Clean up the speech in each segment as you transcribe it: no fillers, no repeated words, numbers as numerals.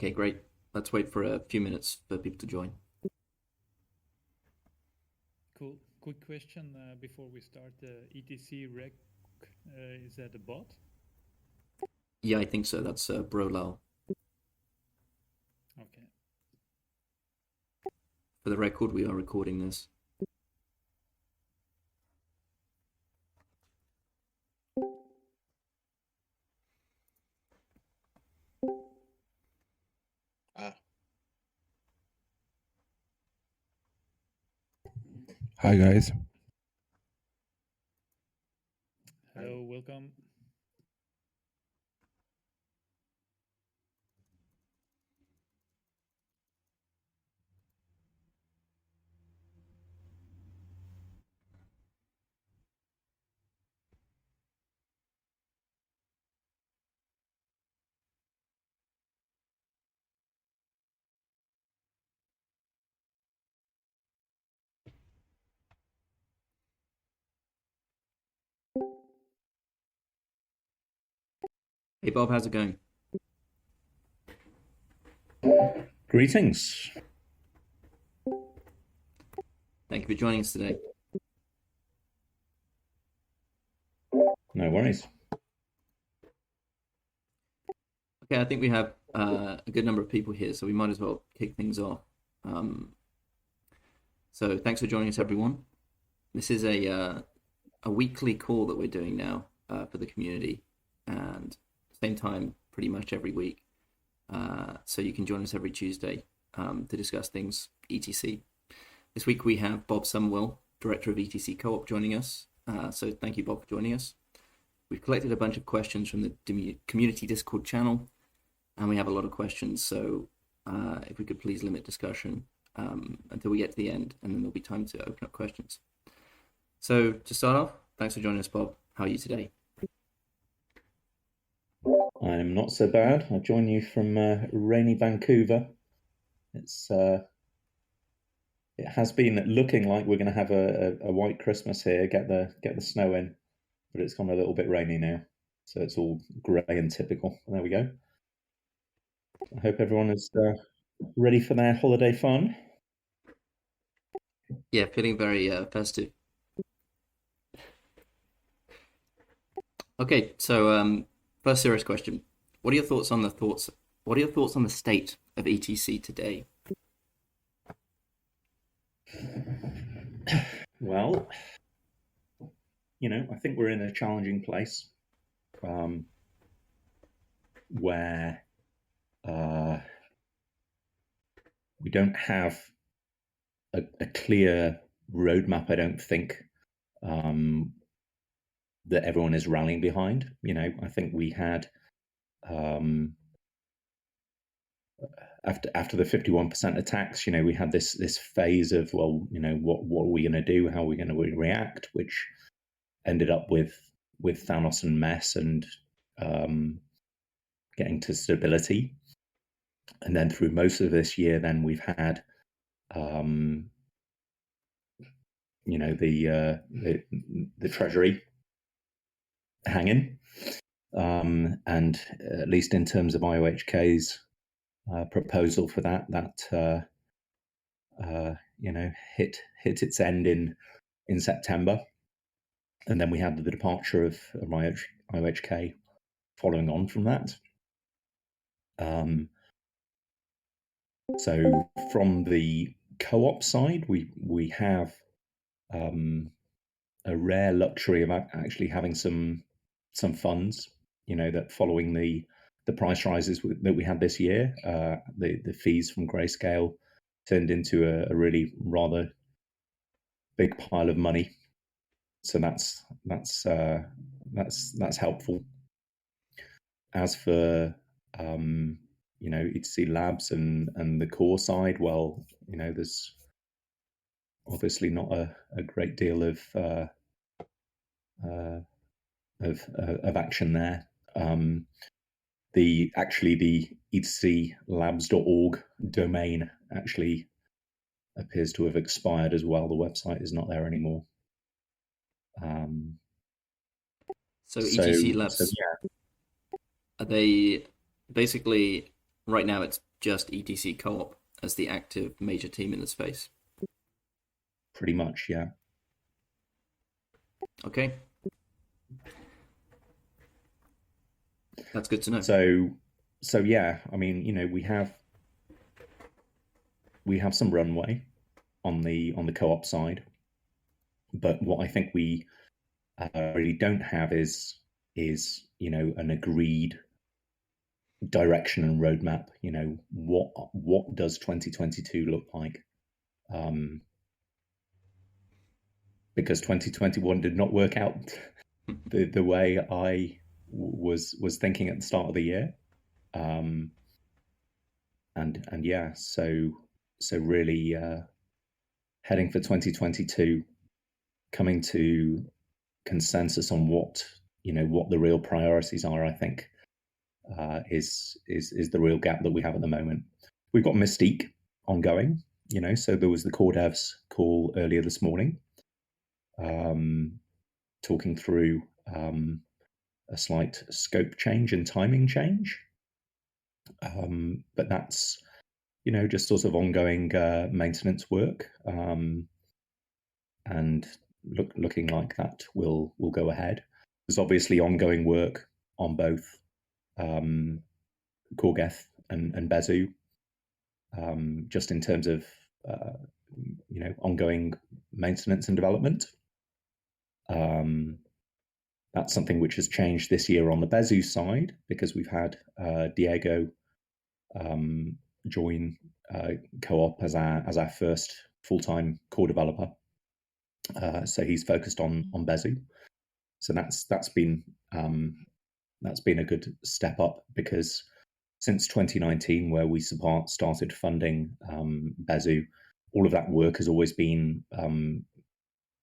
Okay, great. Let's wait for a few minutes for people to join. Cool. Quick question before we start. ETC rec, is that a bot? Yeah, I think so. That's Brolal. Okay. For the record, we are recording this. Hi guys. Hello, welcome. Hey Bob, how's it going? Greetings. Thank you for joining us today. No worries. Okay, I think we have a good number of people here, so we might as well kick things off. So thanks for joining us, everyone. This is a weekly call that we're doing now for the community, and same time pretty much every week. So you can join us every Tuesday to discuss things ETC. This week we have Bob Summerwill, Director of ETC Coop, joining us. So thank you, Bob, for joining us. We've collected a bunch of questions from the community Discord channel, and we have a lot of questions. So if we could please limit discussion until we get to the end, and then there'll be time to open up questions. So to start off, thanks for joining us, Bob. How are you today? I'm not so bad. I join you from rainy Vancouver. It has been looking like we're going to have a white Christmas here, get the snow in, but it's gone a little bit rainy now, so it's all grey and typical. There we go. I hope everyone is ready for their holiday fun. Yeah, feeling very festive. Okay, so first serious question: What are your thoughts on the state of ETC today? Well, I think we're in a challenging place where we don't have a clear roadmap, I don't think, that everyone is rallying behind. I think we had after the 51% attacks, we had this phase of, well, what are we going to do? How are we going to react? Which ended up with Thanos and mess and getting to stability. And then through most of this year, then we've had the Treasury hanging, and at least in terms of IOHK's proposal for that hit its end in September, and then we had the departure of IOHK following on from that. So from the co-op side, we have a rare luxury of actually having some funds, that following the price rises that we had this year, the fees from Grayscale turned into a really rather big pile of money. So that's helpful. As for ETC Labs and the core side, well, there's obviously not a great deal of action there. The etclabs.org domain actually appears to have expired as well. The website is not there anymore. So ETC Labs, are they basically right now? It's just ETC Co-op as the active major team in the space. Pretty much, yeah. Okay. That's good to know. So yeah, I mean, you know, we have some runway on the co-op side, but what I think we really don't have is you know, an agreed direction and roadmap. You know, what does 2022 look like? Because 2021 did not work out the way I was thinking at the start of the year. And yeah, so really heading for 2022, coming to consensus on what, you know, what the real priorities are, I think is the real gap that we have at the moment. We've got Mystique ongoing, you know, so there was the core devs call earlier this morning, talking through a slight scope change and timing change. But that's, you know, just sort of ongoing maintenance work, and looking like that will go ahead. There's obviously ongoing work on both Korgeth and Bezu, just in terms of you know, ongoing maintenance and development. That's something which has changed this year on the Bezu side, because we've had Diego join Co-op as our first full-time core developer. So he's focused on Bezu. So that's been a good step up, because since 2019, where we started funding Bezu, all of that work has always been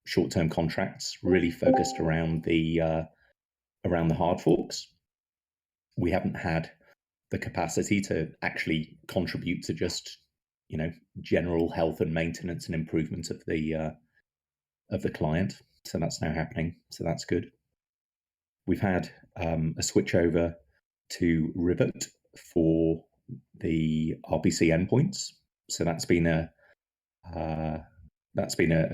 short-term contracts, really focused around the hard forks. We haven't had the capacity to actually contribute to just, you know, general health and maintenance and improvement of the client. So that's now happening. So that's good. We've had a switch over to Rivet for the RPC endpoints. So that's been a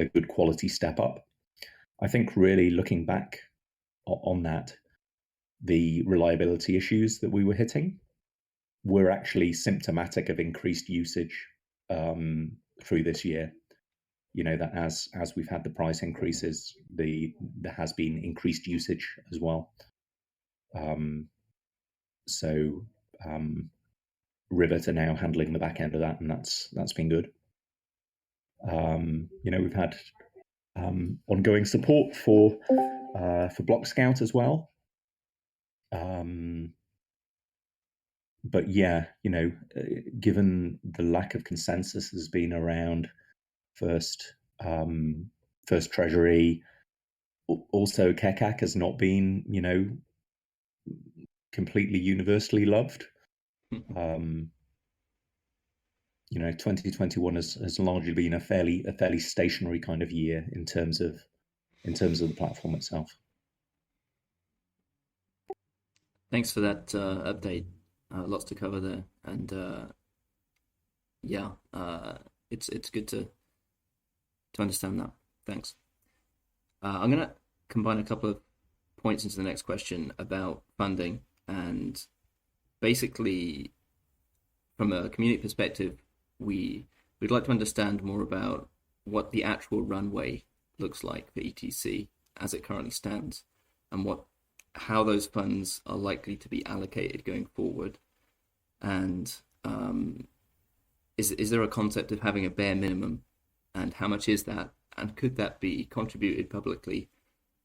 good quality step up. I think really looking back on that, the reliability issues that we were hitting were actually symptomatic of increased usage through this year. You know, that as we've had the price increases, there has been increased usage as well. So Rivet are now handling the back end of that, and that's been good. You know, we've had ongoing support for Block Scout as well. But yeah, you know, given the lack of consensus has been around first Treasury, also Kekak has not been, you know, completely universally loved. You know, 2021 has largely been a fairly stationary kind of year in terms of the platform itself. Thanks for that update. Lots to cover there, and yeah, it's good to understand that. Thanks. I'm gonna combine a couple of points into the next question about funding, and basically, from a community perspective, we'd like to understand more about what the actual runway looks like for ETC as it currently stands, and how those funds are likely to be allocated going forward. And is there a concept of having a bare minimum, and how much is that, and could that be contributed publicly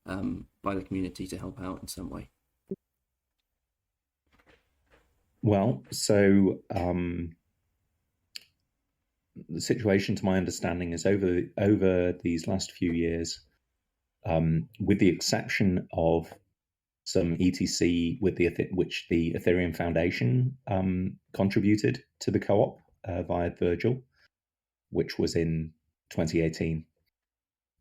by the community to help out in some way? Well, so the situation, to my understanding, is over these last few years, with the exception of some ETC which the Ethereum Foundation contributed to the co-op via Virgil, which was in 2018.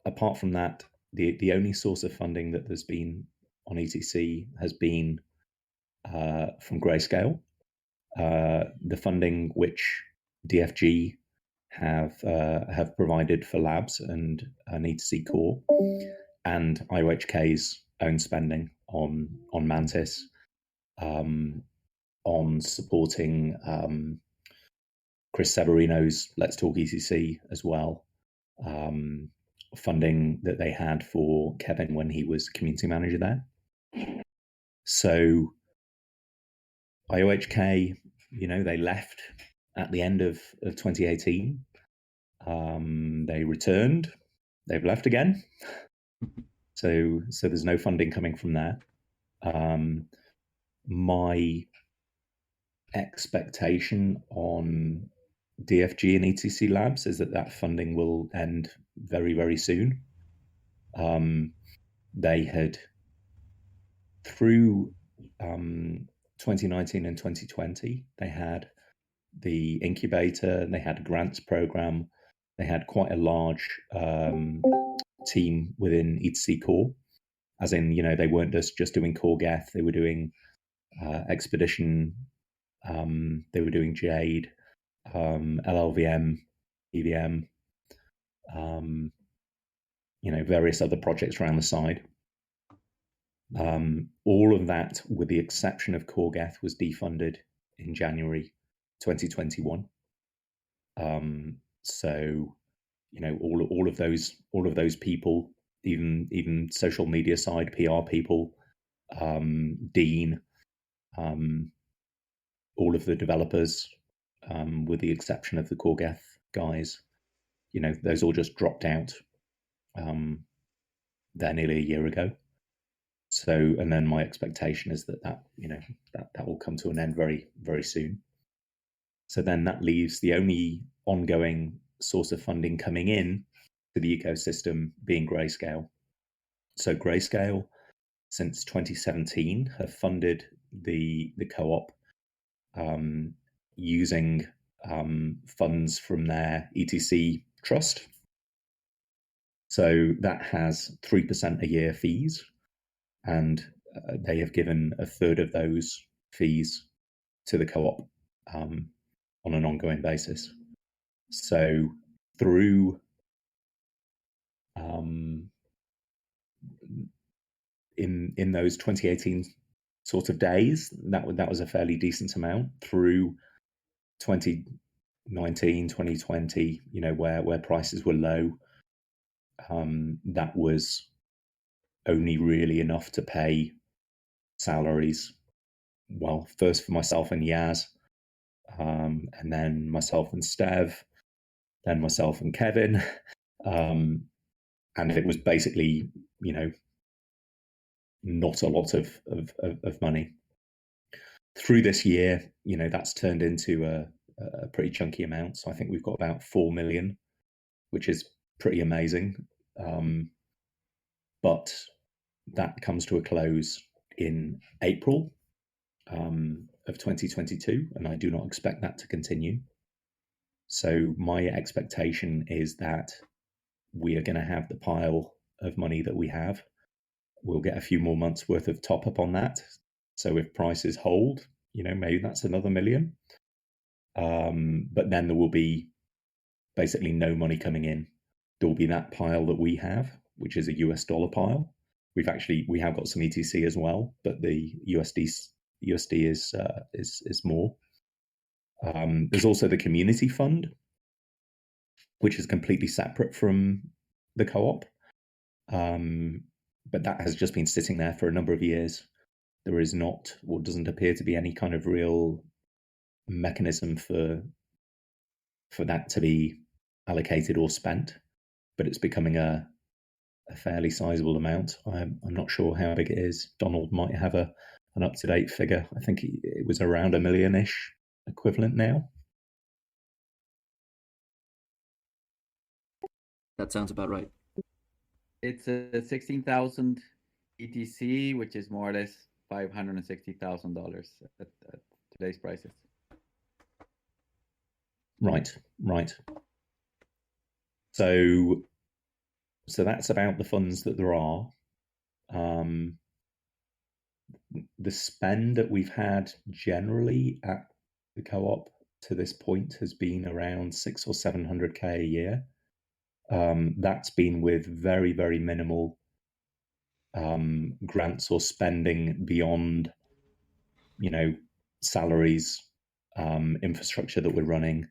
Apart from that, the only source of funding that there's been on ETC has been from Grayscale. the funding which DFG have provided for labs and ETC Core, and IOHK's own spending on Mantis, on supporting Chris Severino's Let's Talk ETC as well, funding that they had for Kevin when he was community manager there. So IOHK, they left at the end of 2018. They returned. They've left again. So there's no funding coming from there. My expectation on DFG and ETC Labs is that funding will end very, very soon. They had, through 2019 and 2020, they had the incubator, they had a grants program, they had quite a large team within ETC Core, as in, they weren't just doing Core Geth, they were doing Expedition, they were doing Jade, LLVM, EVM, various other projects around the side. All of that, with the exception of Core Geth, was defunded in January 2021. So, all of those people, even social media side, PR people, Dean, all of the developers, with the exception of the Core Geth guys, those all just dropped out there nearly a year ago. So, and then my expectation is that will come to an end very, very soon. So then that leaves the only ongoing source of funding coming in to the ecosystem being Grayscale. So Grayscale, since 2017, have funded the co-op using funds from their ETC trust. So that has 3% a year fees, and they have given a third of those fees to the co-op on an ongoing basis. So through in those 2018 sort of days, that was a fairly decent amount. Through 2019, 2020, where prices were low, that was only really enough to pay salaries. Well, first for myself and Yaz, and then myself and Stev, then myself and Kevin, and it was basically, not a lot of money. Through this year, that's turned into a pretty chunky amount. So I think we've got about 4 million, which is pretty amazing. But that comes to a close in April of 2022, and I do not expect that to continue. So my expectation is that we are going to have the pile of money that we have. We'll get a few more months worth of top up on that. So if prices hold, maybe that's another 1 million. But then there will be basically no money coming in. There will be that pile that we have, which is a US dollar pile. We have got some ETC as well, but the USD is more. There's also the community fund, which is completely separate from the co-op. But that has just been sitting there for a number of years. There is not, or doesn't appear to be, any kind of real mechanism for that to be allocated or spent, but it's becoming a fairly sizable amount. I'm not sure how big it is. Donald might have an up-to-date figure. I think it was around $1 million-ish equivalent now. That sounds about right. It's 16,000 ETC, which is more or less $560,000 at today's prices. Right. So that's about the funds that there are. The spend that we've had generally at the co-op to this point has been around 600 or 700K a year. That's been with very, very minimal grants or spending beyond, salaries, infrastructure that we're running.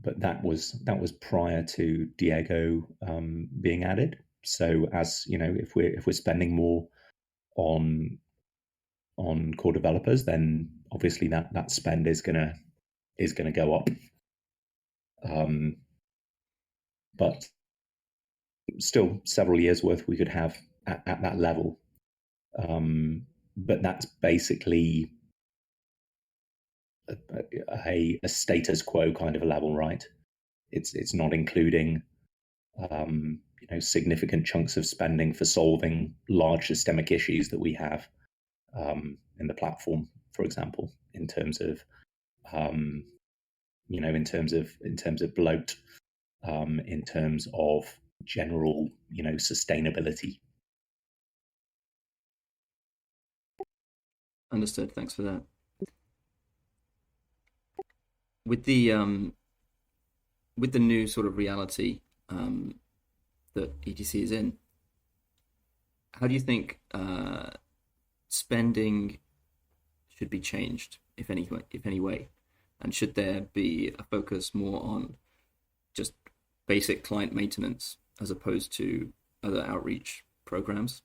But that was prior to Diego being added. So as if we're spending more on core developers, then obviously that spend is gonna go up. But still several years worth we could have at that level. But that's basically a status quo kind of a level, right? It's not including significant chunks of spending for solving large systemic issues that we have in the platform, for example, in terms of in terms of bloat, in terms of general sustainability. Understood. Thanks for that. With the new sort of reality that ETC is in, how do you think spending should be changed, if any way? And should there be a focus more on just basic client maintenance as opposed to other outreach programs?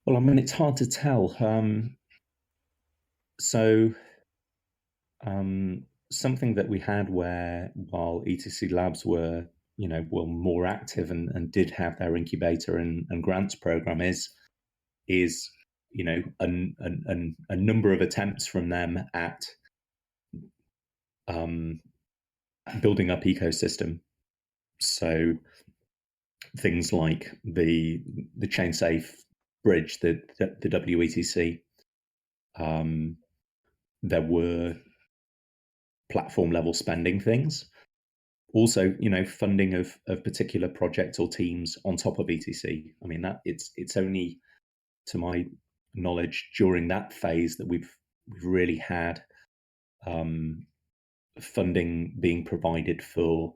Well, I mean, it's hard to tell. Something that we had while ETC Labs were more active and did have their incubator and grants program is a number of attempts from them at building up ecosystem. So things like the chain safe bridge, the WETC. There were platform level spending things. Also, funding of particular projects or teams on top of ETC. I mean, that it's only, to my knowledge, during that phase that we've really had funding being provided for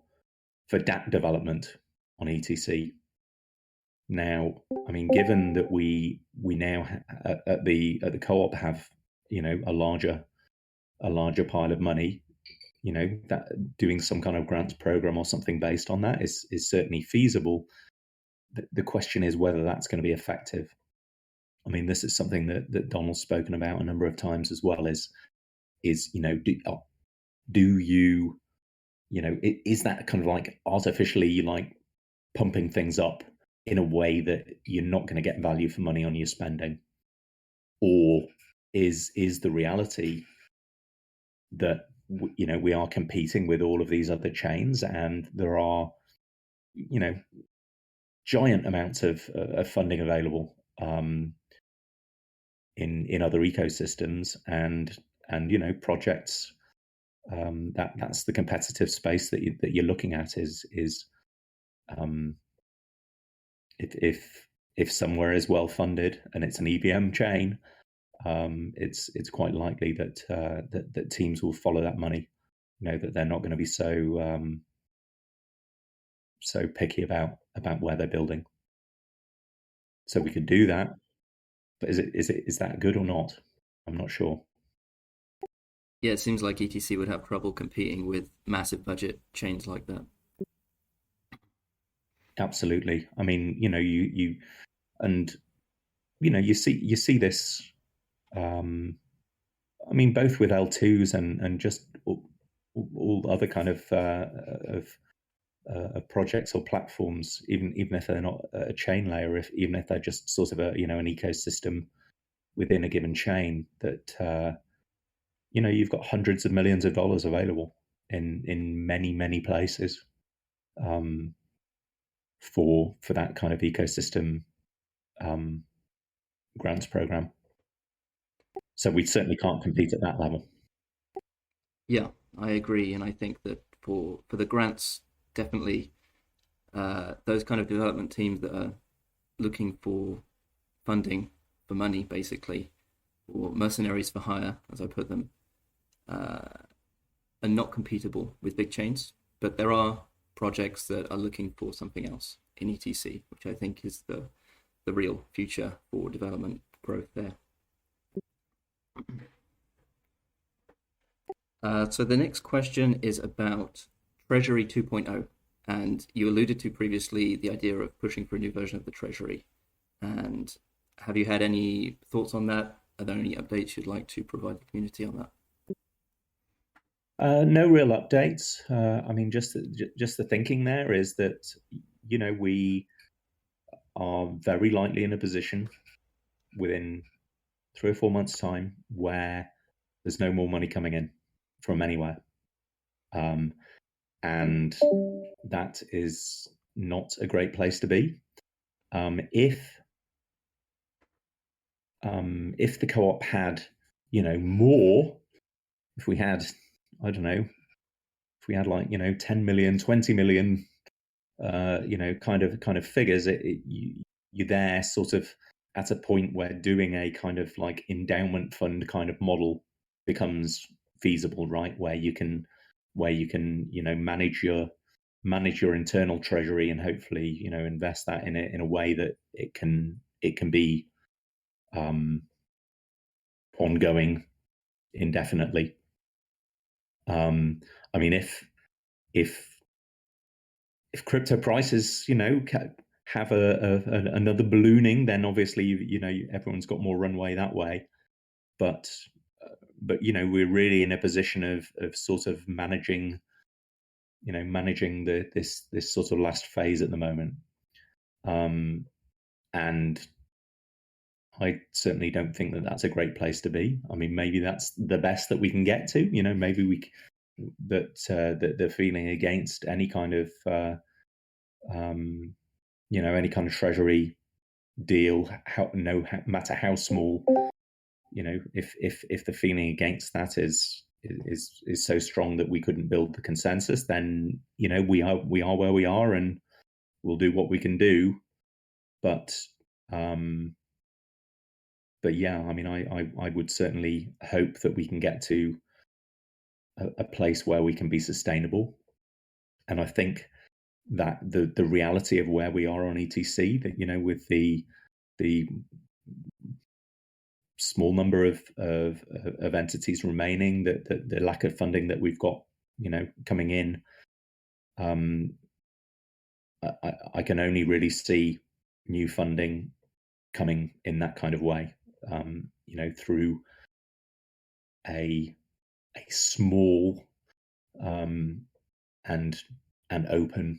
DApp development on ETC. Now, I mean, given that we now at the co-op have a larger pile of money, that doing some kind of grants program or something based on that is certainly feasible. The question is whether that's going to be effective. I mean, this is something that Donald's spoken about a number of times as well. Is do you is that kind of like artificially like pumping things up in a way that you're not going to get value for money on your spending, or is the reality that we are competing with all of these other chains and there are giant amounts of funding available in other ecosystems and projects, that's the competitive space that you're looking at is if somewhere is well funded and it's an EVM chain, it's quite likely that teams will follow that money. That they're not going to be so picky about where they're building. So we could do that, but is that good or not? I'm not sure. Yeah, it seems like ETC would have trouble competing with massive budget chains like that. Absolutely. I mean, you see this. I mean, both with L2s and just all other kind of projects or platforms, even if they're not a chain layer, even if they're just sort of an ecosystem within a given chain, that you've got hundreds of millions of dollars available in many places for that kind of ecosystem grants program. So we certainly can't compete at that level. Yeah, I agree, and I think that for the grants, definitely those kind of development teams that are looking for funding for money, basically, or mercenaries for hire, as I put them, are not compatible with big chains. But there are projects that are looking for something else in ETC, which I think is the real future for development growth there. So the next question is about Treasury 2.0. And you alluded to previously the idea of pushing for a new version of the Treasury. And have you had any thoughts on that? Are there any updates you'd like to provide the community on that? No real updates. I mean, just the thinking there is that, you know, we are very likely in a position within 3 or 4 months' time where there's no more money coming in from anywhere. And that is not a great place to be. If the co-op had, you know, more, if we had, I don't know, if we had like, you know, 10 million, 20 million, you know, kind of figures, you're there sort of at a point where doing a kind of like endowment fund kind of model becomes feasible, right? Where you can, you know, manage your internal treasury and hopefully, you know, invest that in a way that it can be ongoing indefinitely. I mean, if crypto prices, you know, have another ballooning, then obviously, you know, everyone's got more runway that way. But you know, we're really in a position of sort of managing this sort of last phase at the moment. And I certainly don't think that that's a great place to be. I mean, maybe that's the best that we can get to. You know, maybe that the feeling against any kind of you know, any kind of treasury deal, no matter how small, you know, if the feeling against that is so strong that we couldn't build the consensus, then, you know, we are where we are and we'll do what we can do. But yeah, I mean, I would certainly hope that we can get to a place where we can be sustainable. And I think that the reality of where we are on ETC, that, you know, with the small number of entities remaining, that the lack of funding that we've got, you know, coming in, I can only really see new funding coming in that kind of way, you know, through a small and open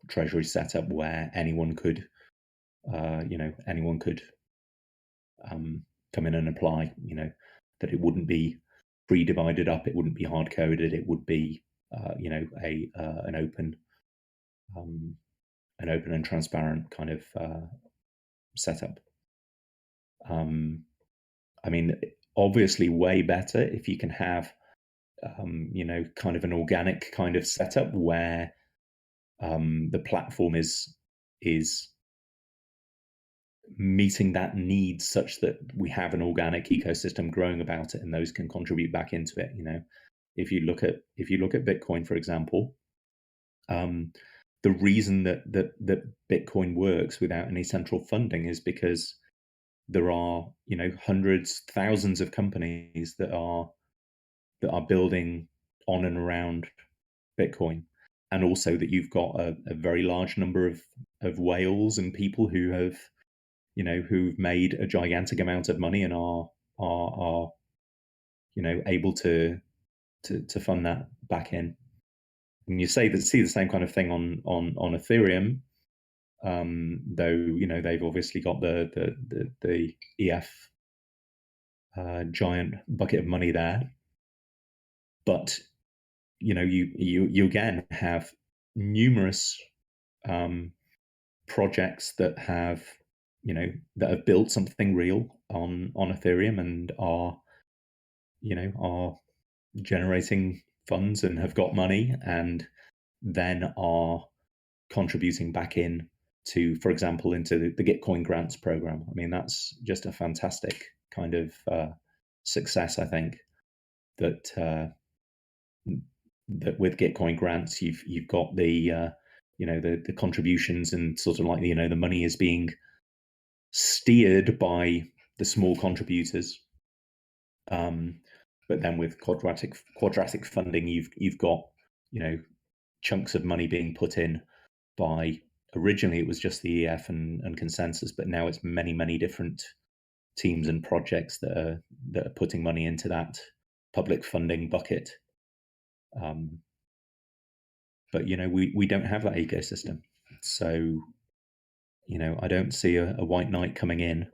treasury setup where anyone could, you know, come in and apply. You know, that it wouldn't be pre-divided up, it wouldn't be hard coded, it would be, you know, an open and transparent kind of setup. I mean, obviously, way better if you can have, you know, kind of an organic kind of setup where the platform is meeting that need such that we have an organic ecosystem growing about it, and those can contribute back into it. You know, if you look at Bitcoin, for example, the reason that Bitcoin works without any central funding is because there are, you know, hundreds, thousands of companies that are building on and around Bitcoin, and also that you've got a very large number of whales and people who have, you know, who've made a gigantic amount of money and are you know, able to fund that back in. And you see the same kind of thing on Ethereum, though, you know, they've obviously got the EF giant bucket of money there. But, you know, you again have numerous projects that have, you know, that have built something real on Ethereum and are, you know, are generating funds and have got money and then are contributing back in to, for example, into the Gitcoin grants program. I mean, that's just a fantastic kind of success, I think, that that with Gitcoin grants, you've got the the contributions, and sort of like the money is being steered by the small contributors. But then with quadratic funding, you've got chunks of money being put in by, originally it was just the EF and consensus, but now it's many different teams and projects that are putting money into that public funding bucket. But we don't have that ecosystem, so I don't see a white knight coming in.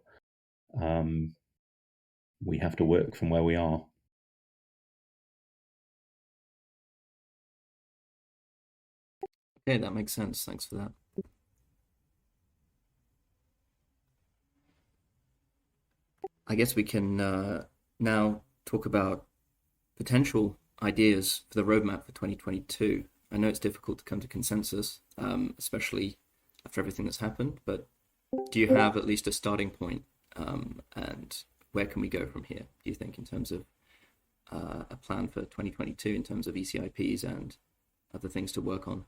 We have to work from where we are. Okay, that makes sense. Thanks for that. I guess we can now talk about potential ideas for the roadmap for 2022. I know it's difficult to come to consensus, especially after everything that's happened, but do you have at least a starting point, and where can we go from here, do you think, in terms of a plan for 2022 in terms of ECIPs and other things to work on?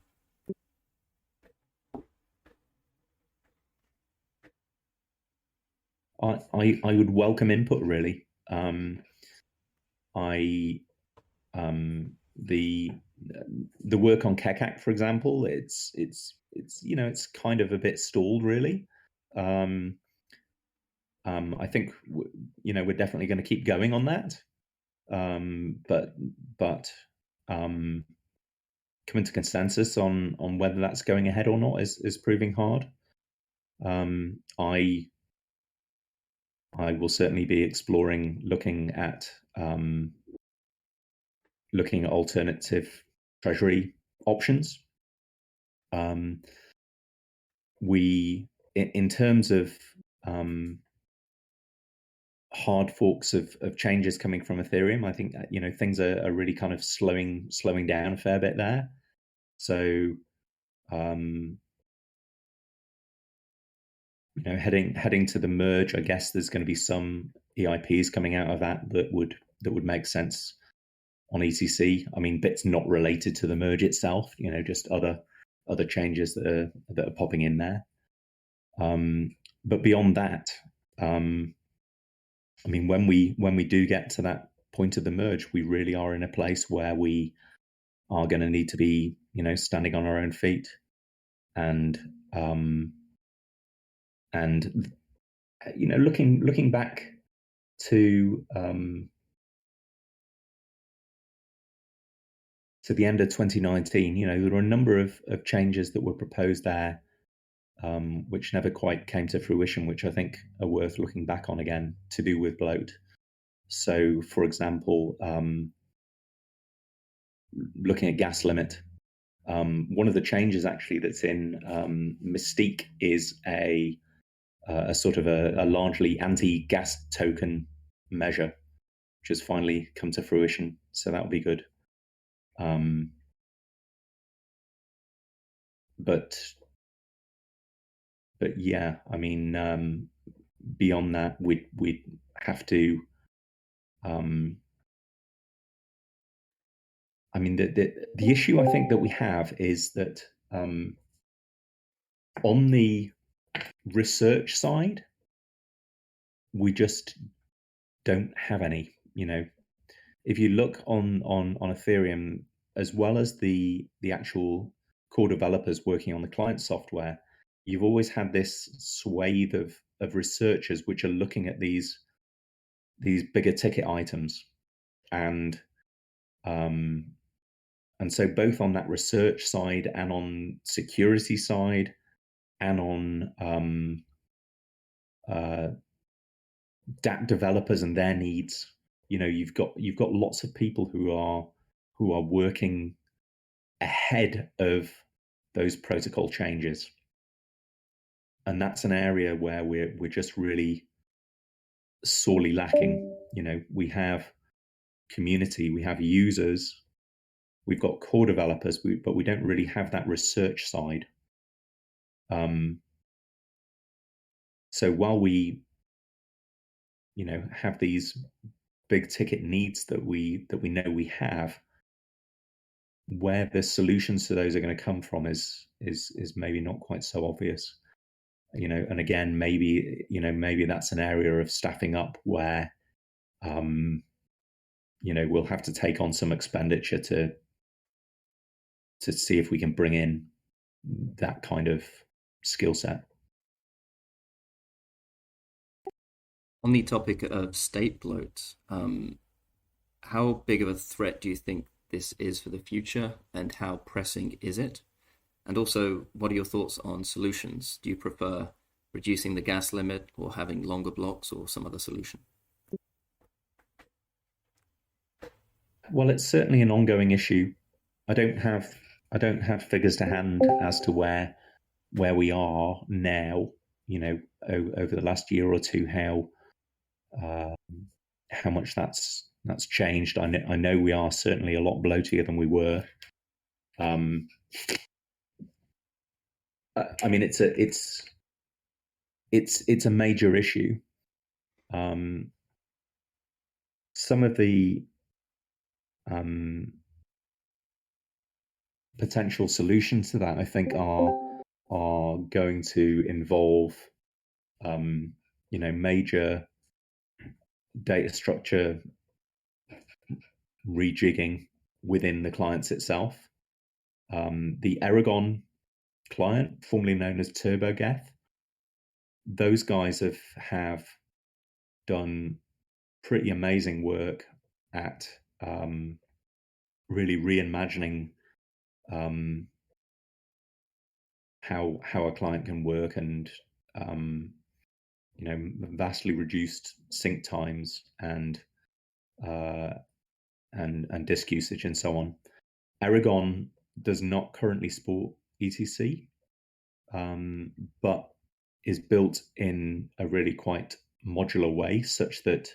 I would welcome input, really. The work on KEKAC, for example, it's kind of a bit stalled, really. I think we're definitely going to keep going on that, but coming to consensus on whether that's going ahead or not is proving hard. I will certainly be exploring looking at alternative Treasury options. We, in terms of hard forks of changes coming from Ethereum, I think things are really kind of slowing down a fair bit there. So heading to the merge, I guess there's going to be some EIPs coming out of that would make sense on ETC. I mean, bits not related to the merge itself, just other changes that are popping in there. But beyond that, I mean, when we do get to that point of the merge, we really are in a place where we are going to need to be, standing on our own feet, and looking back to the end of 2019, there were a number of changes that were proposed there, which never quite came to fruition, which I think are worth looking back on again, to do with bloat. So, for example, looking at gas limit, one of the changes actually that's in Mystique is a sort of a largely anti-gas token measure, which has finally come to fruition. So that will be good. But yeah, I mean, beyond that, we'd have to. I mean, the issue I think that we have is that on the research side, we just don't have any. If you look on Ethereum, as well as the actual core developers working on the client software, you've always had this swathe of researchers which are looking at these bigger ticket items, and so both on that research side and on security side and on DApp developers and their needs, you've got lots of people who are working ahead of those protocol changes, and that's an area where we're just really sorely lacking. We have community, we have users, we've got core developers, but we don't really have that research side. So while we, have these big ticket needs that we know we have, where the solutions to those are going to come from is maybe not quite so obvious. And again, maybe that's an area of staffing up where we'll have to take on some expenditure to see if we can bring in that kind of skill set. On the topic of state bloat, how big of a threat do you think this is for the future, and how pressing is it? And also, what are your thoughts on solutions? Do you prefer reducing the gas limit or having longer blocks or some other solution? Well, it's certainly an ongoing issue. I don't have figures to hand as to where we are now. Over the last year or two, how much that's changed. I know we are certainly a lot bloatier than we were. I mean, it's a major issue. Some of the potential solutions to that, I think, are going to involve major data structure rejigging within the clients itself. The Aragon client, formerly known as TurboGeth, those guys have done pretty amazing work at really reimagining how a client can work, and vastly reduced sync times and disk usage and so on. Aragon does not currently support ETC, but is built in a really quite modular way, such that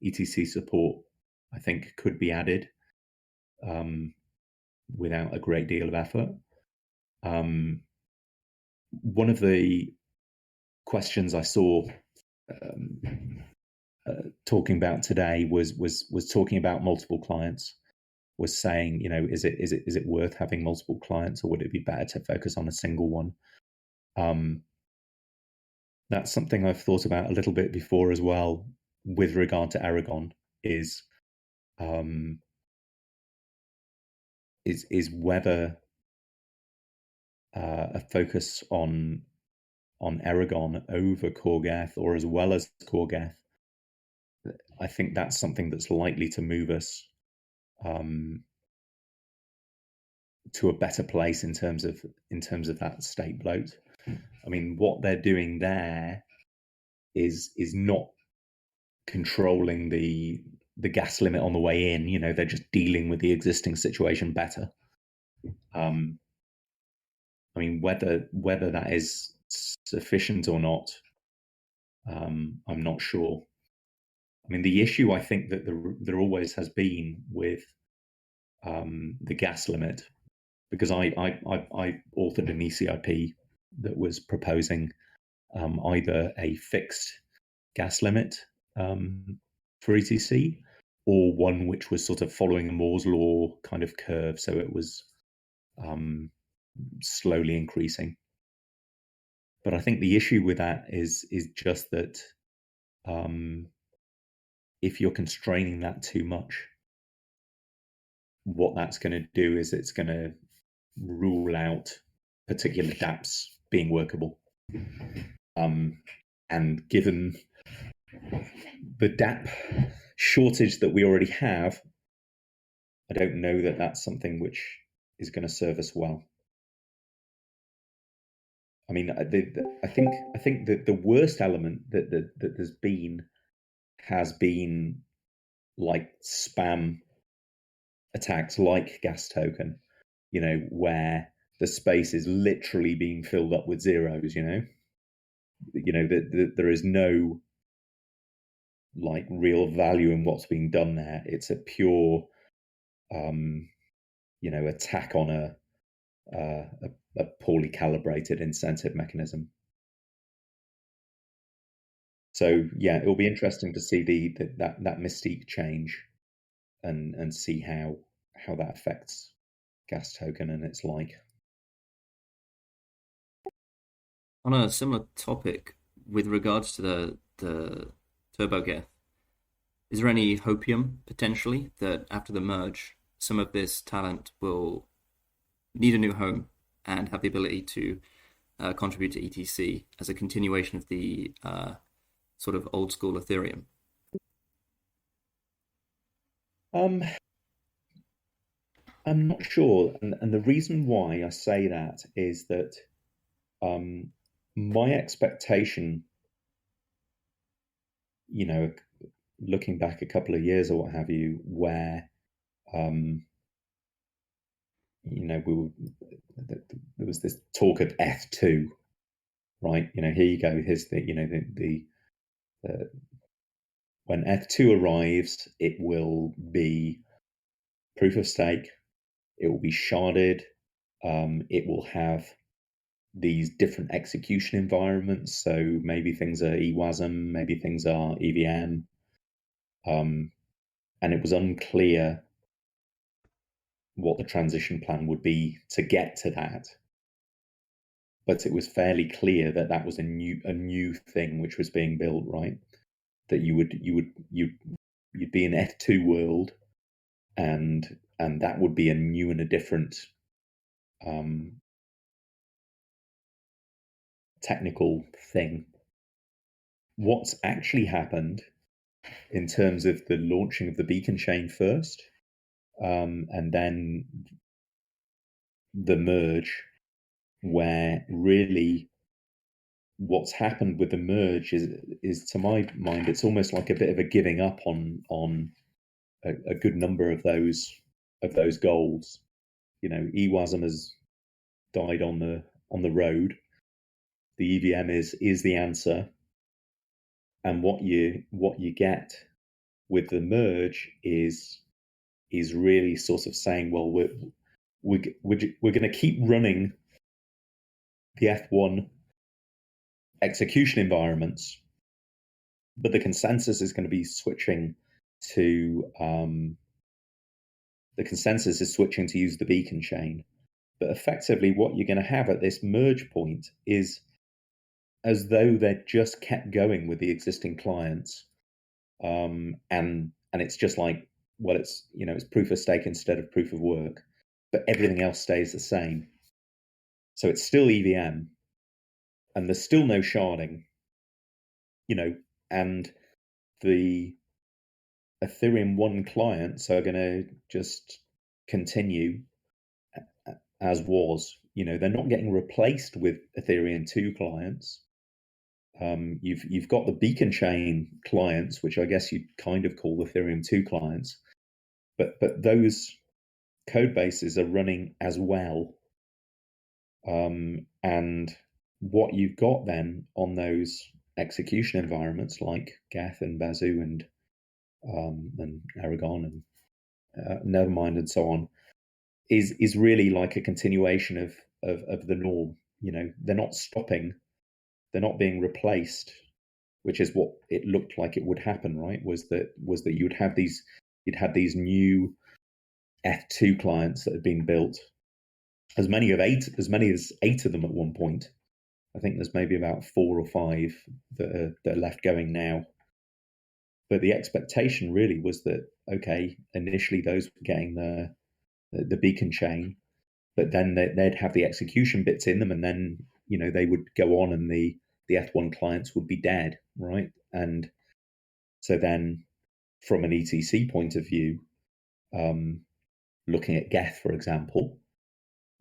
ETC support, I think, could be added without a great deal of effort. One of the questions I saw talking about today was talking about multiple clients, was saying, is it worth having multiple clients, or would it be better to focus on a single one? That's something I've thought about a little bit before as well with regard to Aragon, is whether a focus on Aragon over CoreGeth, or as well as CoreGeth. I think that's something that's likely to move us to a better place in terms of that state bloat. I mean, what they're doing there is not controlling the gas limit on the way in. They're just dealing with the existing situation better. I mean, whether that is sufficient or not, I'm not sure. I mean, the issue, I think, that there always has been with the gas limit, because I authored an ECIP that was proposing either a fixed gas limit for ETC, or one which was sort of following a Moore's law kind of curve, so it was slowly increasing. But I think the issue with that is just that if you're constraining that too much, what that's going to do is it's going to rule out particular dApps being workable. And given the dApp shortage that we already have, I don't know that that's something which is going to serve us well. I mean, I think that the worst element that there's been has been like spam attacks like gas token, where the space is literally being filled up with zeros. There is no like real value in what's being done there. It's a pure attack on a poorly calibrated incentive mechanism. So yeah, it'll be interesting to see that mystique change, and see how that affects gas token and its like. On a similar topic, with regards to the Turbo Geth, is there any hopium potentially that after the merge, some of this talent will need a new home and have the ability to contribute to ETC as a continuation of the sort of old school Ethereum? I'm not sure, and the reason why I say that is that my expectation, looking back a couple of years or what have you, where there was this talk of F2, right? Here you go. Here's the when F2 arrives, it will be proof of stake. It will be sharded. It will have these different execution environments. So maybe things are EWASM, maybe things are EVM. And it was unclear what the transition plan would be to get to that. But it was fairly clear that that was a new thing which was being built, right? That you'd be in F2 world, and that would be a new and a different technical thing. What's actually happened in terms of the launching of the beacon chain first, and then the merge, where really what's happened with the merge is to my mind, it's almost like a bit of a giving up on a good number of those goals. EWASM has died on the road. The EVM is the answer, and what you get with the merge is really sort of saying, well, we're going to keep running the F1 execution environments, but the consensus is going to be switching to use the beacon chain. But effectively, what you're going to have at this merge point is as though they're just kept going with the existing clients, and it's just like, well, it's proof of stake instead of proof of work, but everything else stays the same. So it's still EVM, and there's still no sharding, and the Ethereum 1 clients are going to just continue as was. They're not getting replaced with Ethereum 2 clients. You've got the beacon chain clients, which I guess you'd kind of call Ethereum 2 clients, but those code bases are running as well. And what you've got then on those execution environments like Geth and Bazoo and Aragon and Nevermind and so on is really like a continuation of the norm. They're not stopping, they're not being replaced, which is what it looked like it would happen, right? Was that you'd had these new F2 clients that had been built, as many as 8 of them at one point. I think there's maybe about 4 or 5 that are left going now. But the expectation really was that, okay, initially those were getting the beacon chain, but then they'd have the execution bits in them, and then they would go on, and the F1 clients would be dead, right? And so then, from an ETC point of view, looking at Geth, for example,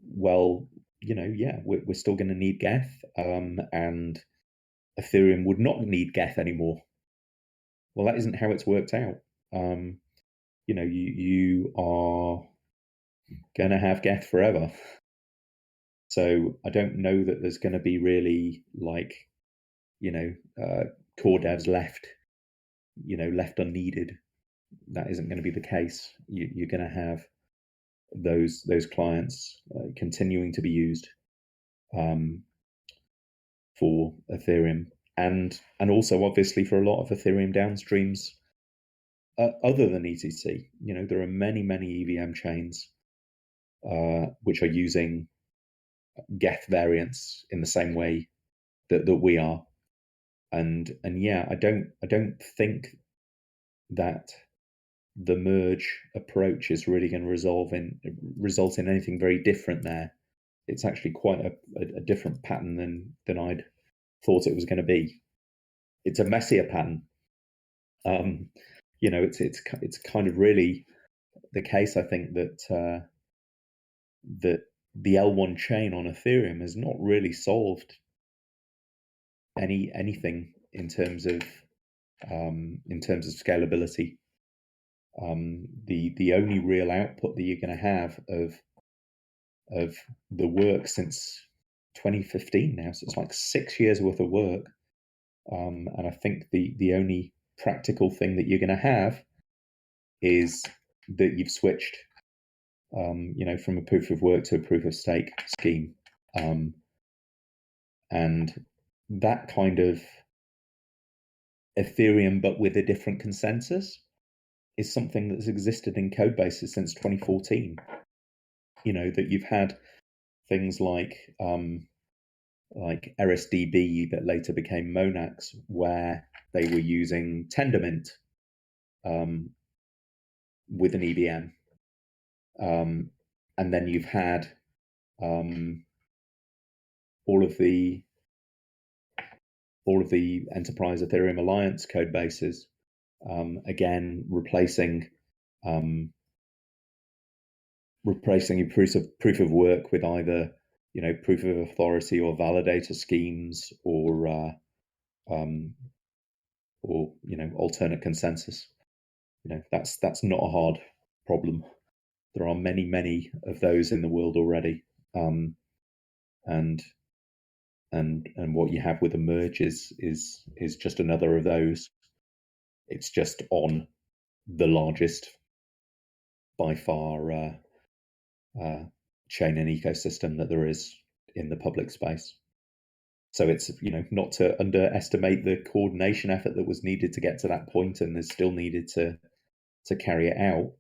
well, we're still going to need Geth, and Ethereum would not need Geth anymore. Well, that isn't how it's worked out. You are going to have Geth forever. So I don't know that there's going to be really core devs left unneeded. That isn't going to be the case. You're going to have those clients continuing to be used for Ethereum, and also obviously for a lot of Ethereum downstreams other than ETC. There are many EVM chains which are using Geth variants in the same way that we are, and yeah, I don't think that the merge approach is really going to result in anything very different there. It's actually quite a different pattern than I'd thought it was going to be. It's a messier pattern. It's kind of really the case, I think, that that the L1 chain on Ethereum has not really solved anything in terms of scalability. The only real output that you're going to have of the work since 2015 now, so it's like 6 years worth of work, and I think the only practical thing that you're going to have is that you've switched from a proof of work to a proof of stake scheme, and that kind of Ethereum but with a different consensus is something that's existed in code bases since 2014. That you've had things like RSDB that later became Monax, where they were using Tendermint with an EVM, and then you've had all of the Enterprise Ethereum Alliance code bases, again replacing your proof of work with either proof of authority or validator schemes, or alternate consensus. That's not a hard problem. There are many of those in the world already, and what you have with a merge is just another of those. It's just on the largest, by far, chain and ecosystem that there is in the public space. So it's not to underestimate the coordination effort that was needed to get to that point, and is still needed to carry it out.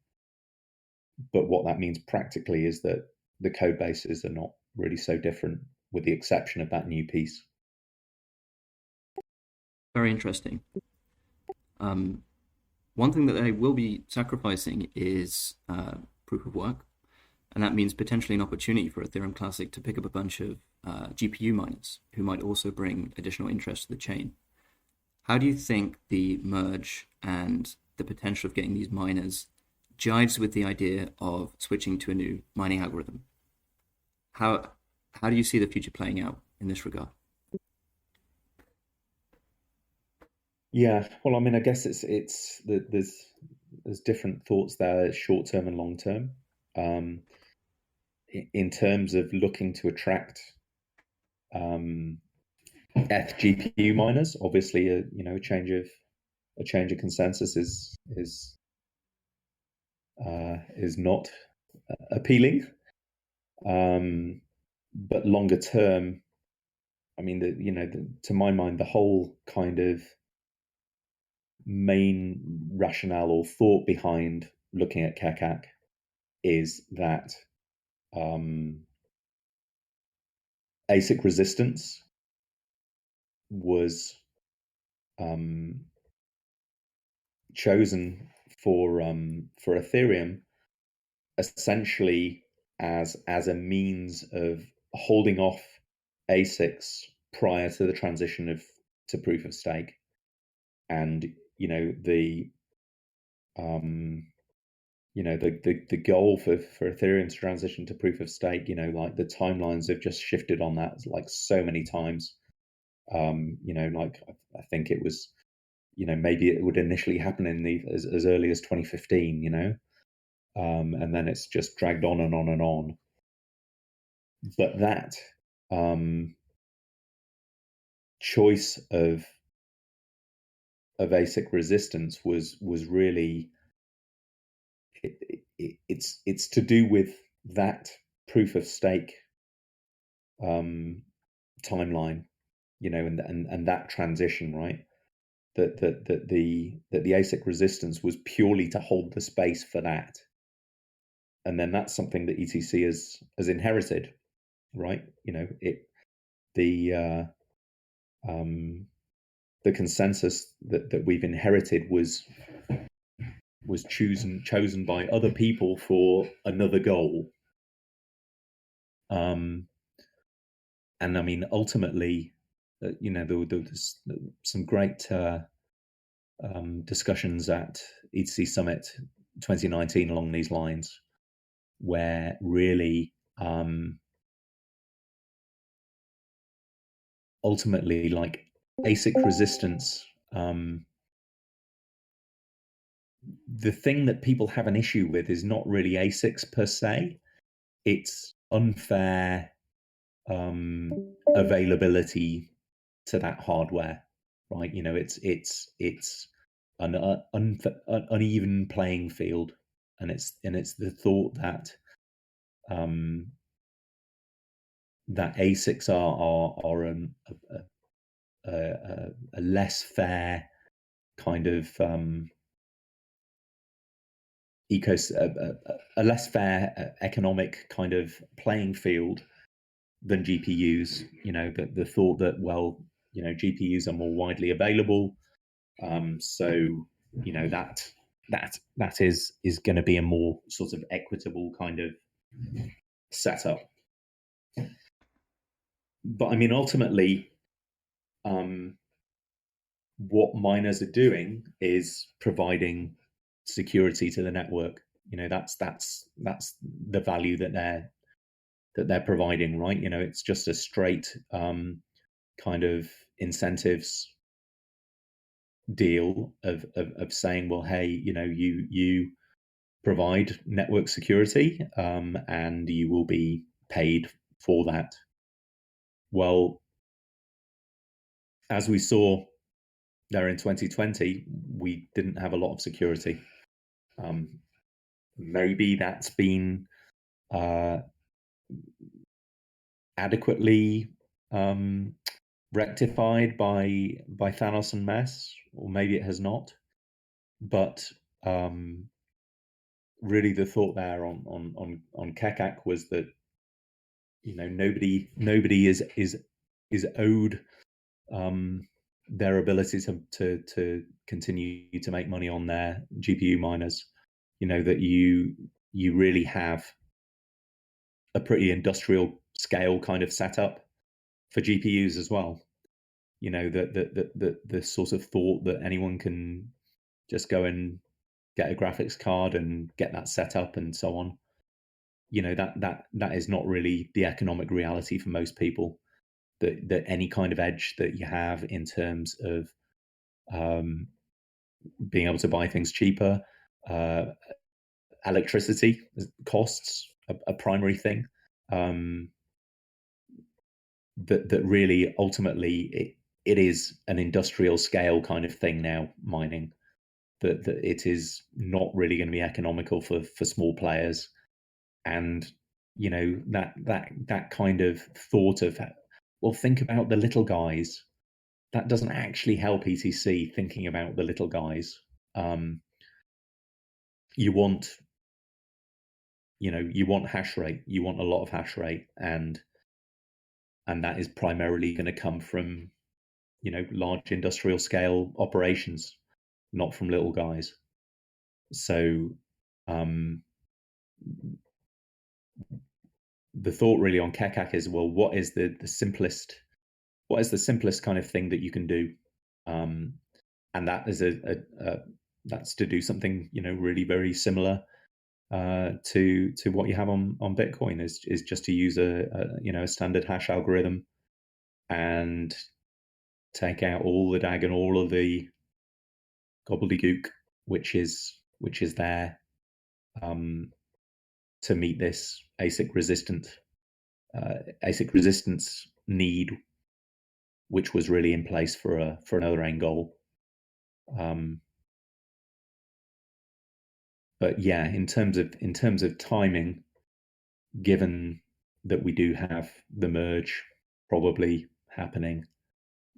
But what that means practically is that the code bases are not really so different, with the exception of that new piece. Very interesting. One thing that they will be sacrificing is proof of work, and that means potentially an opportunity for Ethereum Classic to pick up a bunch of GPU miners who might also bring additional interest to the chain. How do you think the merge and the potential of getting these miners jives with the idea of switching to a new mining algorithm? How do you see the future playing out in this regard? Yeah, well, I mean, I guess there's different thoughts there, short term and long term. In terms of looking to attract ETH GPU miners, obviously, a change of consensus is not appealing. But longer term, I mean, to my mind, the whole kind of main rationale or thought behind looking at Kekak is that ASIC resistance was chosen for Ethereum essentially as a means of holding off ASICs prior to the transition to proof of stake. And the goal for Ethereum to transition to proof of stake, like the timelines have just shifted on that like so many times. Like I think it was, maybe it would initially happen in as early as 2015, and then it's just dragged on and on and on. But that choice of ASIC resistance was really it's to do with that proof of stake timeline, and that transition, right? That the ASIC resistance was purely to hold the space for that, and then that's something that ETC has inherited, right? The consensus that we've inherited was chosen by other people for another goal. And I mean, ultimately, there was some great discussions at ETC Summit 2019 along these lines, where really ultimately, like, ASIC resistance, the thing that people have an issue with is not really ASICs per se, it's unfair availability to that hardware, right? It's an uneven playing field, and it's the thought that that ASICs are a less fair kind of a less fair economic kind of playing field than GPUs. The thought that, well, GPUs are more widely available, so that is going to be a more sort of equitable kind of setup. But I mean, ultimately, what miners are doing is providing security to the network. That's the value that they're providing, right? It's just a straight kind of incentives deal of saying, well, hey, you provide network security, and you will be paid for that. Well, as we saw there in 2020, we didn't have a lot of security. Maybe that's been adequately rectified by Thanos and Mess, or maybe it has not. But really, the thought there on Kekak was that nobody is owed their ability to continue to make money on their GPU miners. That you really have a pretty industrial scale kind of setup for GPUs as well. The sort of thought that anyone can just go and get a graphics card and get that set up and so on. That is not really the economic reality for most people. That any kind of edge that you have in terms of being able to buy things cheaper, electricity costs a primary thing. That really ultimately it is an industrial scale kind of thing now, mining. That it is not really going to be economical for small players, and that kind of thought of, well, think about the little guys. That doesn't actually help ETC thinking about the little guys. You want hash rate. You want a lot of hash rate, and that is primarily going to come from large industrial scale operations, not from little guys. So the thought really on Kekak is, well, what is the simplest kind of thing that you can do, and that is that's to do something really very similar to what you have on Bitcoin, is just to use a standard hash algorithm and take out all the DAG and all of the gobbledygook which is there to meet this ASIC resistance need, which was really in place for another end goal. But yeah, in terms of timing, given that we do have the merge probably happening,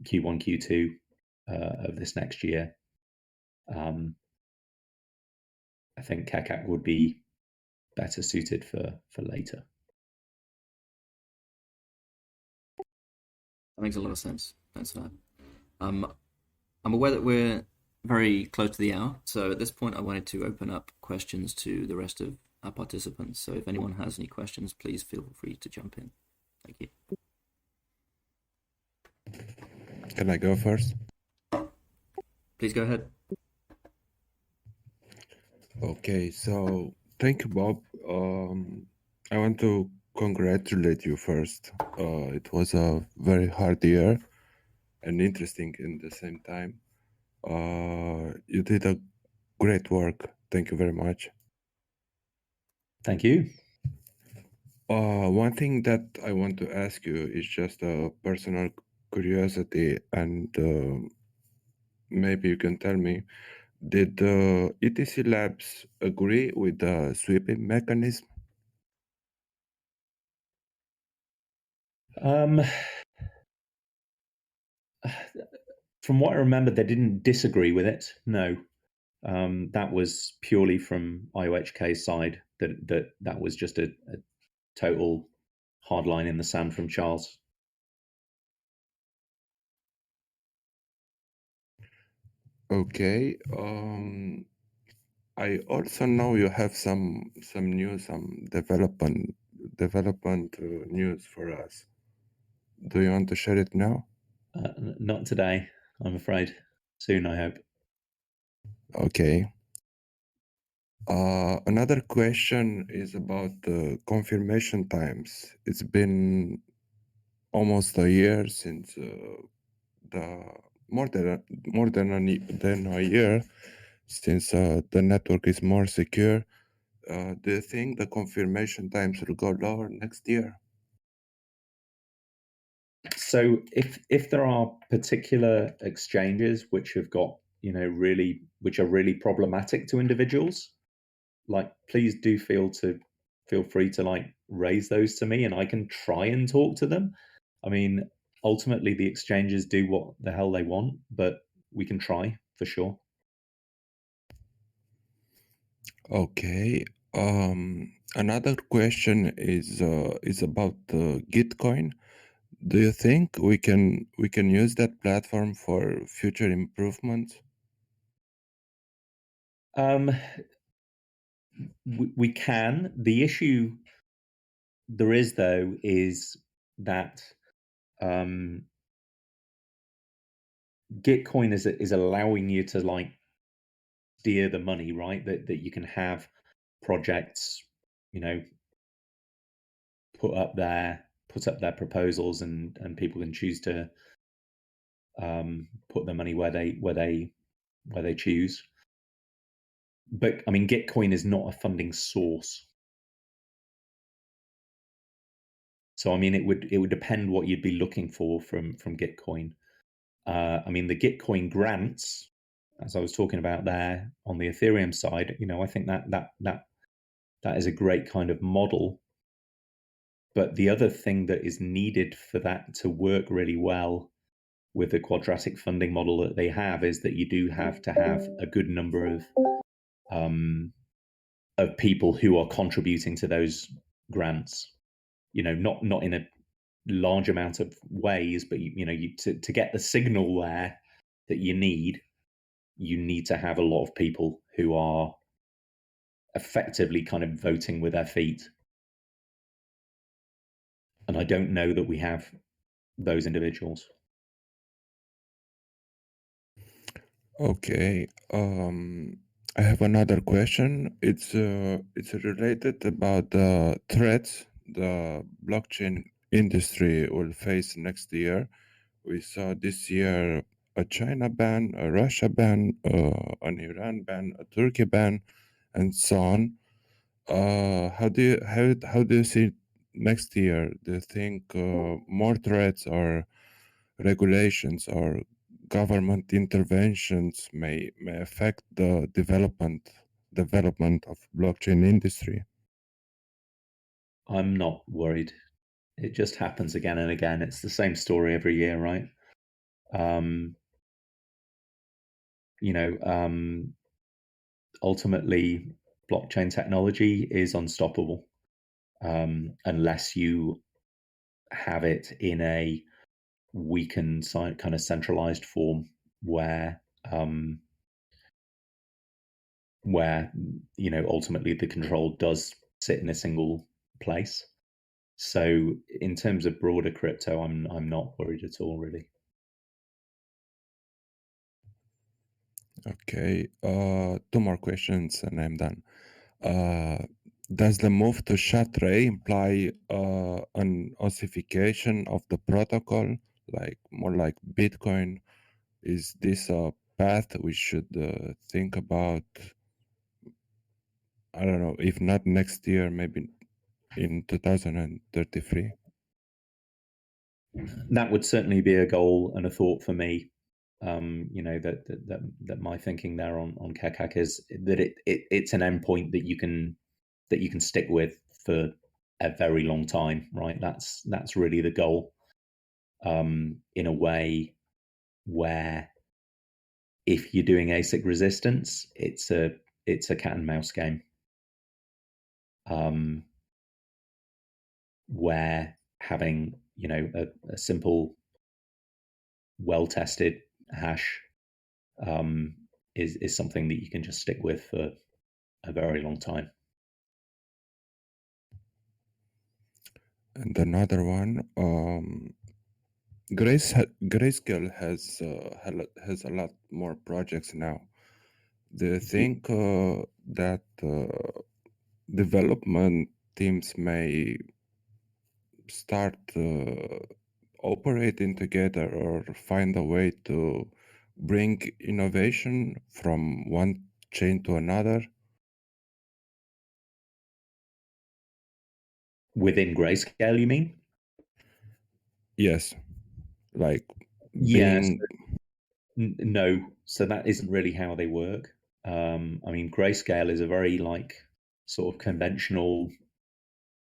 Q1, Q2 of this next year. I think Kekak would be better suited for later. That makes a lot of sense. Thanks for that. I'm aware that we're very close to the hour, so at this point I wanted to open up questions to the rest of our participants. So if anyone has any questions, please feel free to jump in. Thank you. Can I go first? Please go ahead. Okay, so thank you, Bob. I want to congratulate you first. It was a very hard year and interesting in the same time. You did a great work. Thank you very much. Thank you. One thing that I want to ask you is just a personal curiosity, and maybe you can tell me, did ETC Labs agree with the sweeping mechanism? From what I remember, they didn't disagree with it. No, that was purely from IOHK's side. That was just a total hard line in the sand from Charles. Okay. I also know you have some news, some development news for us. Do you want to share it now? Not today, I'm afraid. Soon, I hope. Okay. Another question is about the confirmation times. It's been almost a year since more than a year since the network is more secure. Do you think the confirmation times will go lower next year? So if there are particular exchanges which have got, which are really problematic to individuals, like, please do feel free to like raise those to me and I can try and talk to them. I mean, ultimately the exchanges do what the hell they want, but we can try for sure. Okay. Another question is about Gitcoin. Do you think we can use that platform for future improvements? We can. The issue there is, though, is that Gitcoin is allowing you to like steer the money, right? That you can have projects, put up their proposals and people can choose to put their money where they choose. But I mean, Gitcoin is not a funding source. So I mean, it would depend what you'd be looking for from Gitcoin. I mean, the Gitcoin grants, as I was talking about there on the Ethereum side, I think that is a great kind of model. But the other thing that is needed for that to work really well with the quadratic funding model that they have is that you do have to have a good number of people who are contributing to those grants. Not in a large amount of ways, but to get the signal there that you need to have a lot of people who are effectively kind of voting with their feet. And I don't know that we have those individuals. Okay. I have another question. It's related about the threats the blockchain industry will face next year. We saw this year a China ban, a Russia ban, an Iran ban, a Turkey ban, and so on. How do you see next year? Do you think more threats or regulations or government interventions may affect the development of blockchain industry? I'm not worried. It just happens again and again. It's the same story every year, right? Ultimately, blockchain technology is unstoppable unless you have it in a weakened kind of centralized form where ultimately the control does sit in a single place. So in terms of broader crypto, I'm not worried at all, really. Okay, 2 more questions and I'm done. Does the move to SHA-2 imply an ossification of the protocol, like more like Bitcoin? Is this a path we should think about? I don't know, if not next year, maybe in 2033? That would certainly be a goal and a thought for me. That my thinking there on Kekak is that it's an endpoint that you can stick with for a very long time, right? That's really the goal. In a way where if you're doing ASIC resistance, it's a cat and mouse game. Where having a simple, well-tested hash is something that you can just stick with for a very long time. And another one, Grayscale has a lot more projects now. Do you think that development teams may start operating together or find a way to bring innovation from one chain to another? Within Grayscale, you mean? Yes, like Yes. being... No, so that isn't really how they work. I mean, Grayscale is a very sort of conventional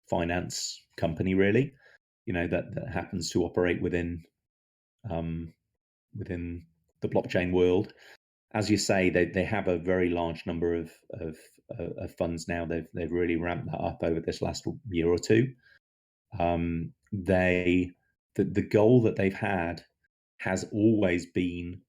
finance company, really. That happens to operate within the blockchain world. As you say, they have a very large number of funds now. They've really ramped that up over this last year or two. The goal that they've had has always been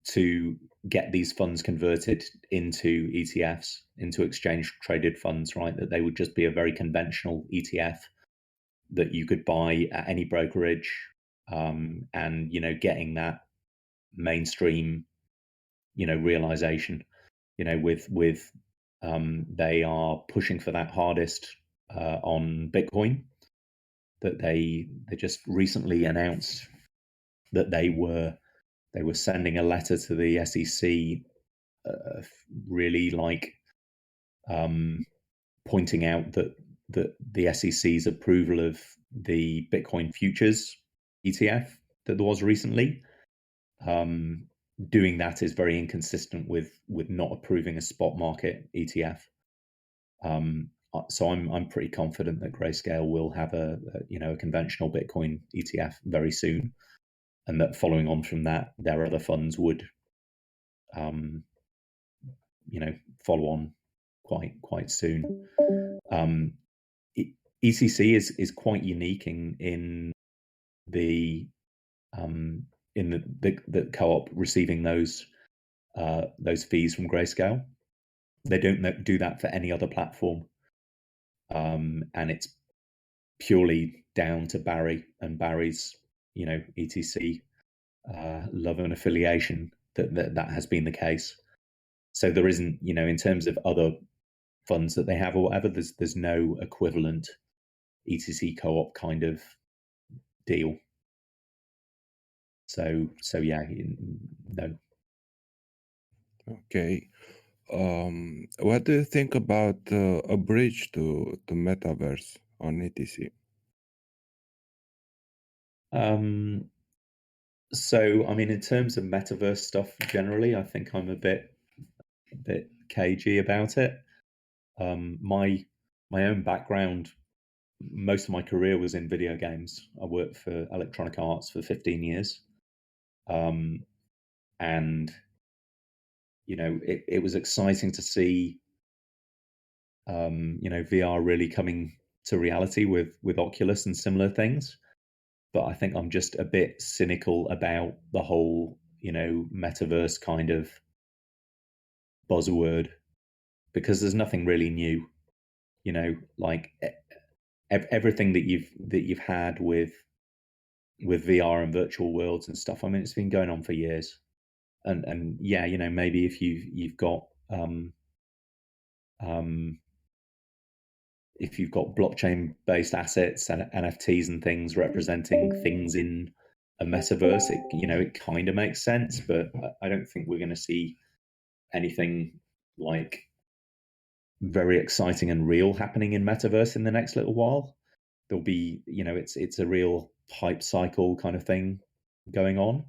to get these funds converted into ETFs, into exchange traded funds, right? That they would just be a very conventional ETF that you could buy at any brokerage, and getting that mainstream realization. With they are pushing for that hardest on Bitcoin. That they just recently announced that they were sending a letter to the SEC, really pointing out that the SEC's approval of the Bitcoin futures ETF that there was recently, doing that is very inconsistent with not approving a spot market ETF. So I'm pretty confident that Grayscale will have a conventional Bitcoin ETF very soon, and that following on from that, their other funds would follow on quite soon. ETC is quite unique in the co-op receiving those fees from Grayscale. They don't do that for any other platform, and it's purely down to Barry and Barry's ETC love and affiliation that has been the case. So there isn't, in terms of other funds that they have or whatever, there's no equivalent ETC co-op kind of deal. So yeah, no. Okay. What do you think about a bridge to metaverse on ETC? So I mean, in terms of metaverse stuff generally, I think I'm a bit cagey about it. My own background most of my career was in video games. I worked for Electronic Arts for 15 years. And, you know, it was exciting to see, you know, VR really coming to reality with Oculus and similar things. But I think I'm just a bit cynical about the whole, you know, metaverse kind of buzzword, because there's nothing really new, you know, like everything that you've had with VR and virtual worlds and stuff. I mean, it's been going on for years, and yeah, you know, maybe if you've got if you've got blockchain based assets and NFTs and things representing things in a metaverse, it, you know, it kind of makes sense, but I don't think we're going to see anything like very exciting and real happening in metaverse in the next little while. There'll be, you know, it's a real hype cycle kind of thing going on.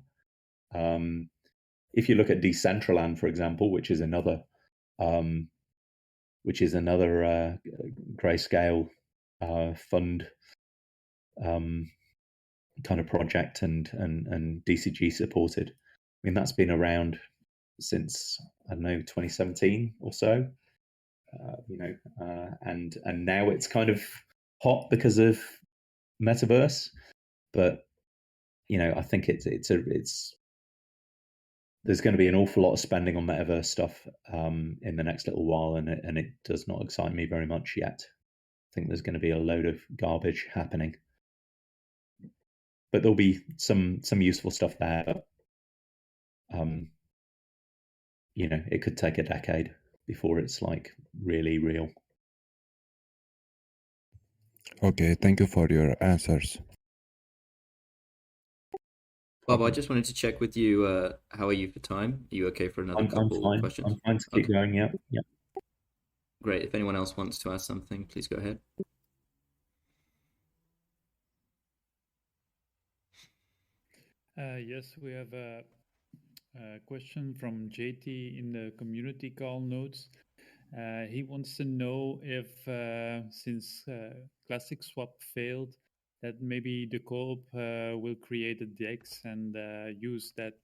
If you look at Decentraland, for example, which is another grayscale fund kind of project and DCG supported. I mean, that's been around since, I don't know, 2017 or so. You know, and now it's kind of hot because of metaverse, but you know, I think it's there's going to be an awful lot of spending on metaverse stuff in the next little while, and it does not excite me very much yet. I think there's going to be a load of garbage happening, but there'll be some useful stuff there. But you know, it could take a decade before it's like really real. Okay, thank you for your answers. Bob, I just wanted to check with you. How are you for time? Are you okay for another couple fine. questions? I'm fine to keep going. Yeah. Great. If anyone else wants to ask something, please go ahead. Yes, we have a question from JT in the community call notes. He wants to know if, since Classic Swap failed, that maybe the Coop will create a DEX and use that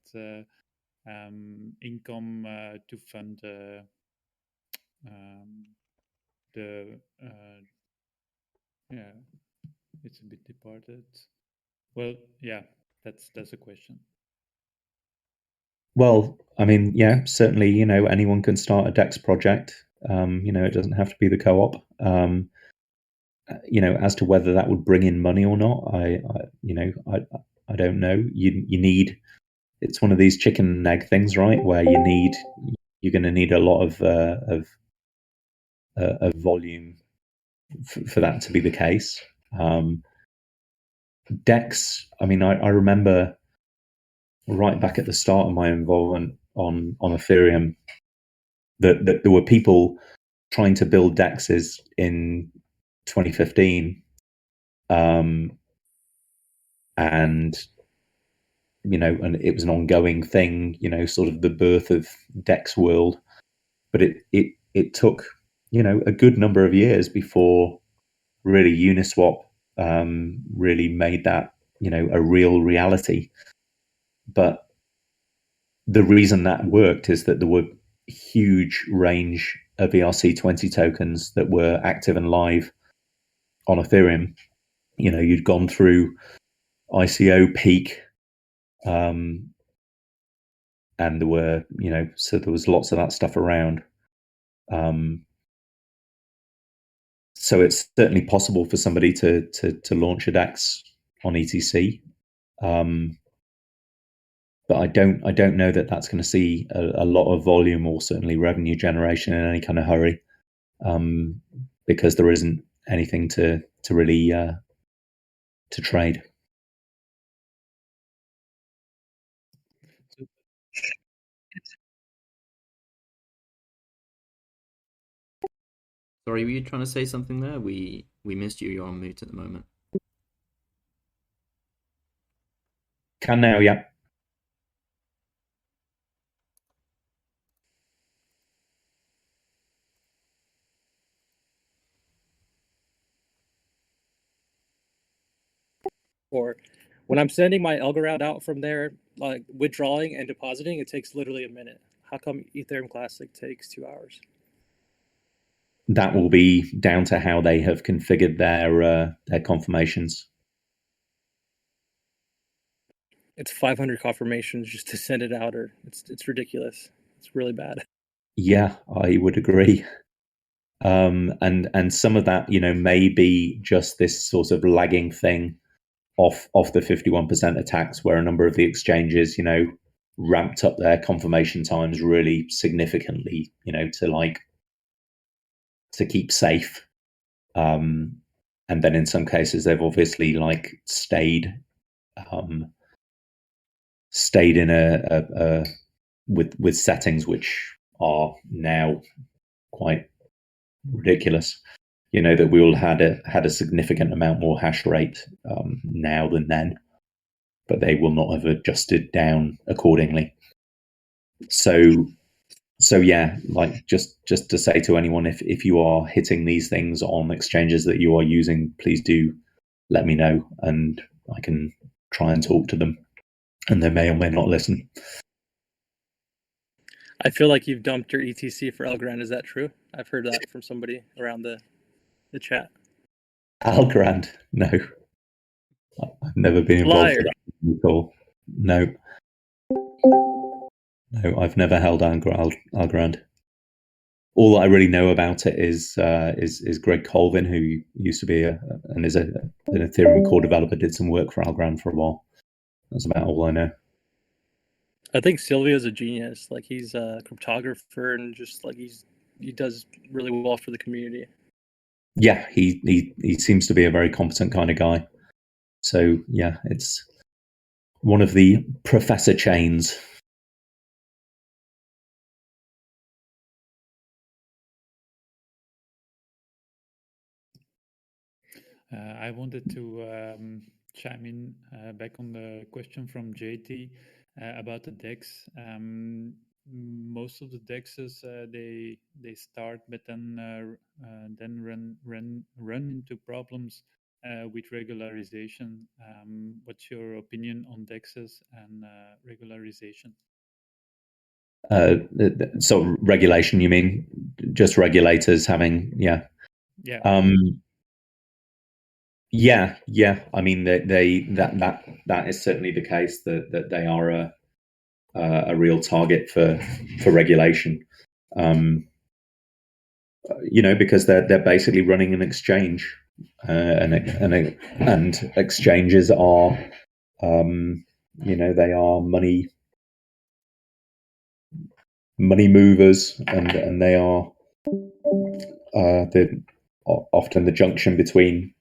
income to fund yeah, it's a bit departed. Well, yeah, that's a question. Well, I mean, yeah, certainly, you know, anyone can start a DEX project. You know, it doesn't have to be the co-op. You know, as to whether that would bring in money or not, I don't know. You need, it's one of these chicken and egg things, right? Where you're going to need a lot of volume for that to be the case. DEX, I mean, I remember right back at the start of my involvement on Ethereum that there were people trying to build DEXs in 2015, and you know, and it was an ongoing thing, you know, sort of the birth of DEX world. But it took, you know, a good number of years before really Uniswap really made that, you know, a real reality. But the reason that worked is that there were huge range of ERC20 tokens that were active and live on Ethereum. You know, you'd gone through ICO peak, and there were, you know, so there was lots of that stuff around. So it's certainly possible for somebody to launch a DEX on ETC. But I don't know that that's going to see a lot of volume or certainly revenue generation in any kind of hurry, because there isn't anything to really to trade. Sorry, were you trying to say something there? We missed you. You're on mute at the moment. Can now, yeah. When I'm sending my Algorand out from there, like withdrawing and depositing, it takes literally a minute. How come Ethereum Classic takes 2 hours? That will be down to how they have configured their confirmations. It's 500 confirmations just to send it out, or it's ridiculous. It's really bad. Yeah, I would agree. And some of that, may be just this sort of lagging thing off the 51% attacks, where a number of the exchanges, ramped up their confirmation times really significantly, to keep safe. And then in some cases, they've obviously stayed in a with settings which are now quite ridiculous. That we all had a significant amount more hash rate now than then, but they will not have adjusted down accordingly. So yeah, just to say to anyone, if you are hitting these things on exchanges that you are using, please do let me know, and I can try and talk to them, and they may or may not listen. I feel like you've dumped your ETC for Algorand. Is that true? I've heard that from somebody around the chat. Algorand? No. I've never been involved with that before. No, I've never held Algorand. All I really know about it is Greg Colvin, who used to be and is an Ethereum core developer, did some work for Algorand for a while. That's about all I know. I think Silvio's a genius. Like, he's a cryptographer, and just like he does really well for the community. Yeah, he seems to be a very competent kind of guy. So yeah, it's one of the professor chains. I wanted to chime in back on the question from JT about the DEX. Most of the DEXs they start, but then run into problems with regularization. What's your opinion on DEXs and regularization? So regulation, you mean just regulators having, yeah. Yeah. I mean, that is certainly the case, that they are a real target for regulation. Because they're basically running an exchange, and exchanges are, they are money movers, and they are often the junction between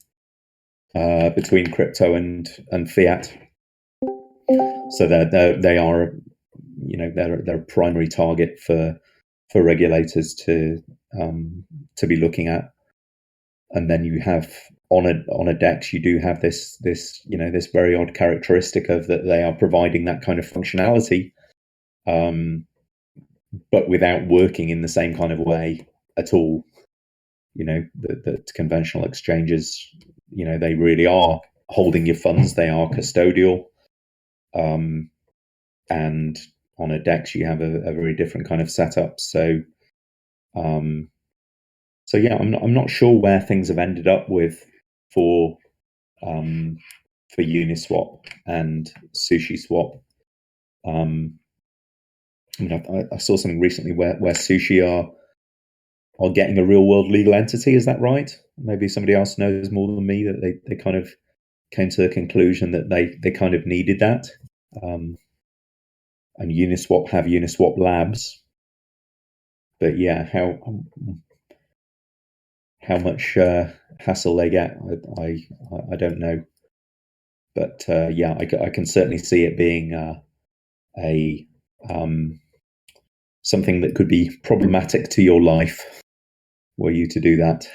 crypto and fiat. So they are, they're a primary target for regulators to be looking at. And then you have on a DEX, you do have this this very odd characteristic of that they are providing that kind of functionality, but without working in the same kind of way at all. That conventional exchanges, they really are holding your funds. They are custodial, and on a DEX you have a very different kind of setup. So yeah, I'm not sure where things have ended up with for Uniswap and SushiSwap. I saw something recently where Sushi are getting a real world legal entity. Is that right? Maybe somebody else knows more than me, that they kind of came to the conclusion that they kind of needed that. And Uniswap have Uniswap Labs. But yeah, how much hassle they get, I don't know. But yeah, I can certainly see it being a something that could be problematic to your life were you to do that.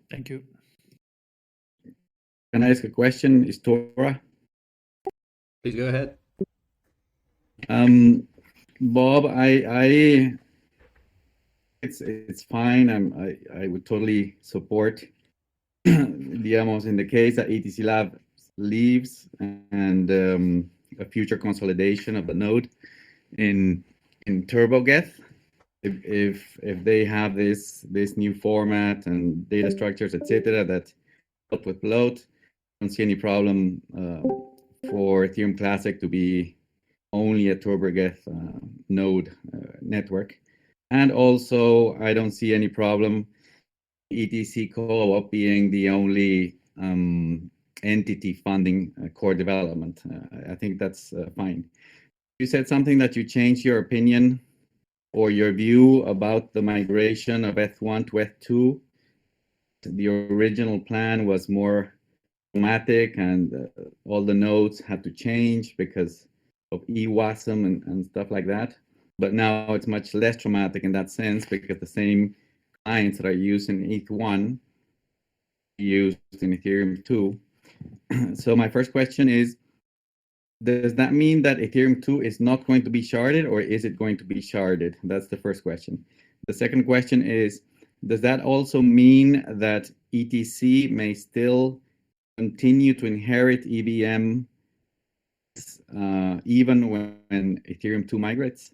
Thank you. Can I ask a question? Is Tora? Please go ahead. Bob, I it's fine. I would totally support the amounts in the case that ETC Lab leaves and a future consolidation of the node in TurboGeth. If they have this new format and data structures, etc., that help with bloat, I don't see any problem for Ethereum Classic to be only a TurboGeth node network. And also, I don't see any problem ETC Co-op being the only entity funding core development. I think that's fine. You said something that you changed your opinion or your view about the migration of ETH1 to ETH2. The original plan was more dramatic and all the nodes had to change because of EWASM and stuff like that. But now it's much less traumatic in that sense because the same clients that are used in ETH1 used in Ethereum 2. So my first question is, does that mean that Ethereum 2 is not going to be sharded, or is it going to be sharded? That's the first question. The second question is, does that also mean that ETC may still continue to inherit EVM even when Ethereum 2 migrates?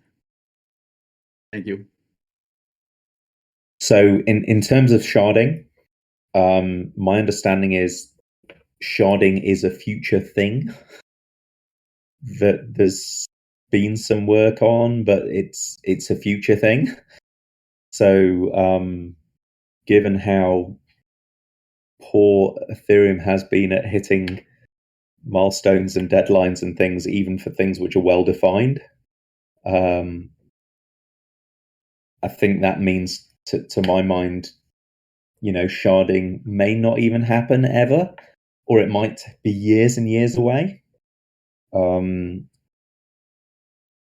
Thank you. So in terms of sharding, my understanding is sharding is a future thing that there's been some work on, but it's a future thing. So given how poor Ethereum has been at hitting milestones and deadlines and things, even for things which are well defined, I think that means, to my mind, sharding may not even happen ever, or it might be years and years away.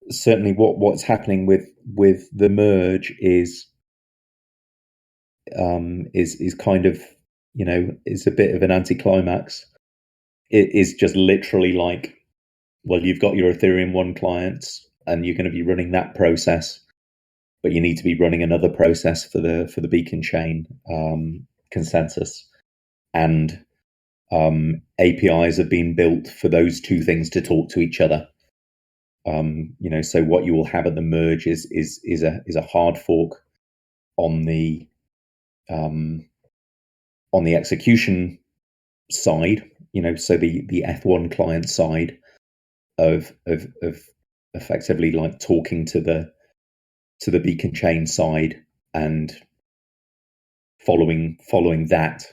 Certainly what's happening with the merge is kind of, is a bit of an anticlimax. It is just literally like, well, you've got your Ethereum 1 clients and you're going to be running that process, but you need to be running another process for the beacon chain consensus, and APIs have been built for those two things to talk to each other. So what you will have at the merge is a hard fork on the execution side, so the ETH1 client side of effectively like talking to the beacon chain side and following that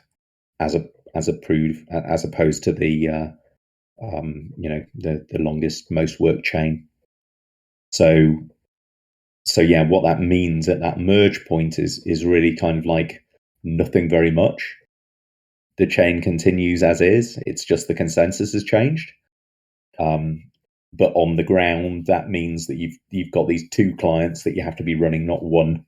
as opposed to the the longest, most worked chain. So yeah, what that means at that merge point is really kind of like nothing very much. The chain continues as is. It's just the consensus has changed. But on the ground, that means that you've got these two clients that you have to be running, not one,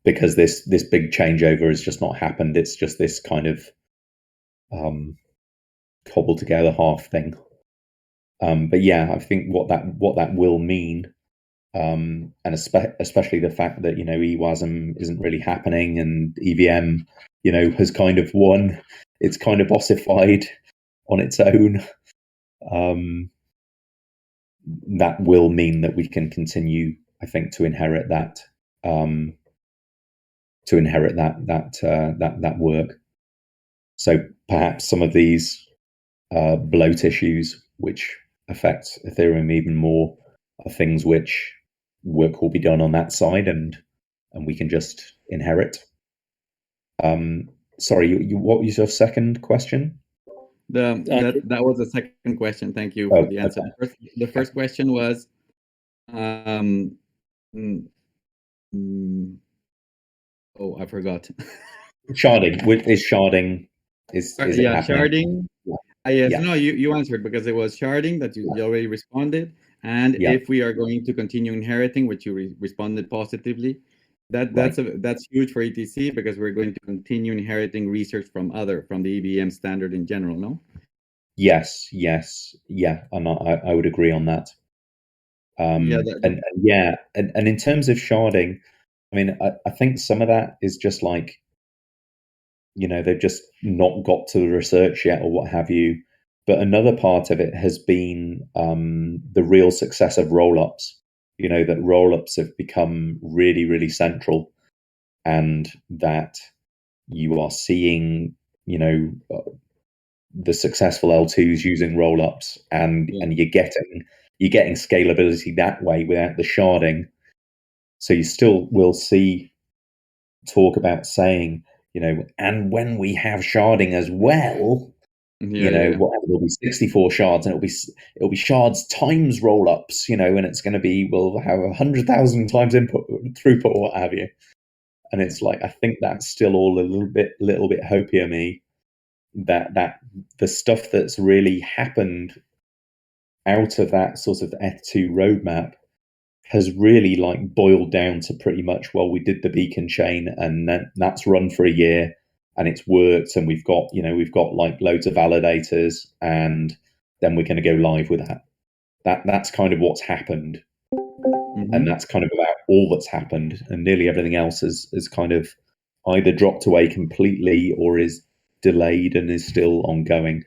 because this big changeover has just not happened. It's just this kind of cobbled together half thing. But yeah, I think what that will mean, and especially the fact that EWASM isn't really happening and EVM has kind of won. It's kind of ossified on its own. That will mean that we can continue, I think, to inherit that that work. So perhaps some of these bloat issues which affect Ethereum even more are things which work will be done on that side, and we can just inherit. Sorry, what was your second question? That was the second question. Thank you for the answer. Okay. The first question was, I forgot. Sharding. Is sharding? Is yeah, it happening? Sharding. Yes, yeah. No, you answered because it was sharding that you already responded, and if we are going to continue inheriting, which you responded positively. That's huge for ETC because we're going to continue inheriting research from the EVM standard in general, no? Yes, yeah, and I would agree on that. And in terms of sharding, I mean, I think some of that is just like, they've just not got to the research yet or what have you. But another part of it has been the real success of roll-ups. That roll-ups have become really, really central, and that you are seeing, the successful L2s using roll-ups, and you're getting scalability that way without the sharding. So you still will see talk about saying, and when we have sharding as well, there'll be 64 shards, and it'll be shards times roll-ups, and it's going to be, we'll have 100,000 times input throughput or what have you. And it's like, I think that's still all a little bit hopium-y, that the stuff that's really happened out of that sort of F2 roadmap has really like boiled down to pretty much, well, we did the beacon chain, and that's run for a year and it's worked, and we've got like loads of validators, and then we're going to go live with that. That's kind of what's happened. Mm-hmm. And that's kind of about all that's happened, and nearly everything else is kind of either dropped away completely or is delayed and is still ongoing.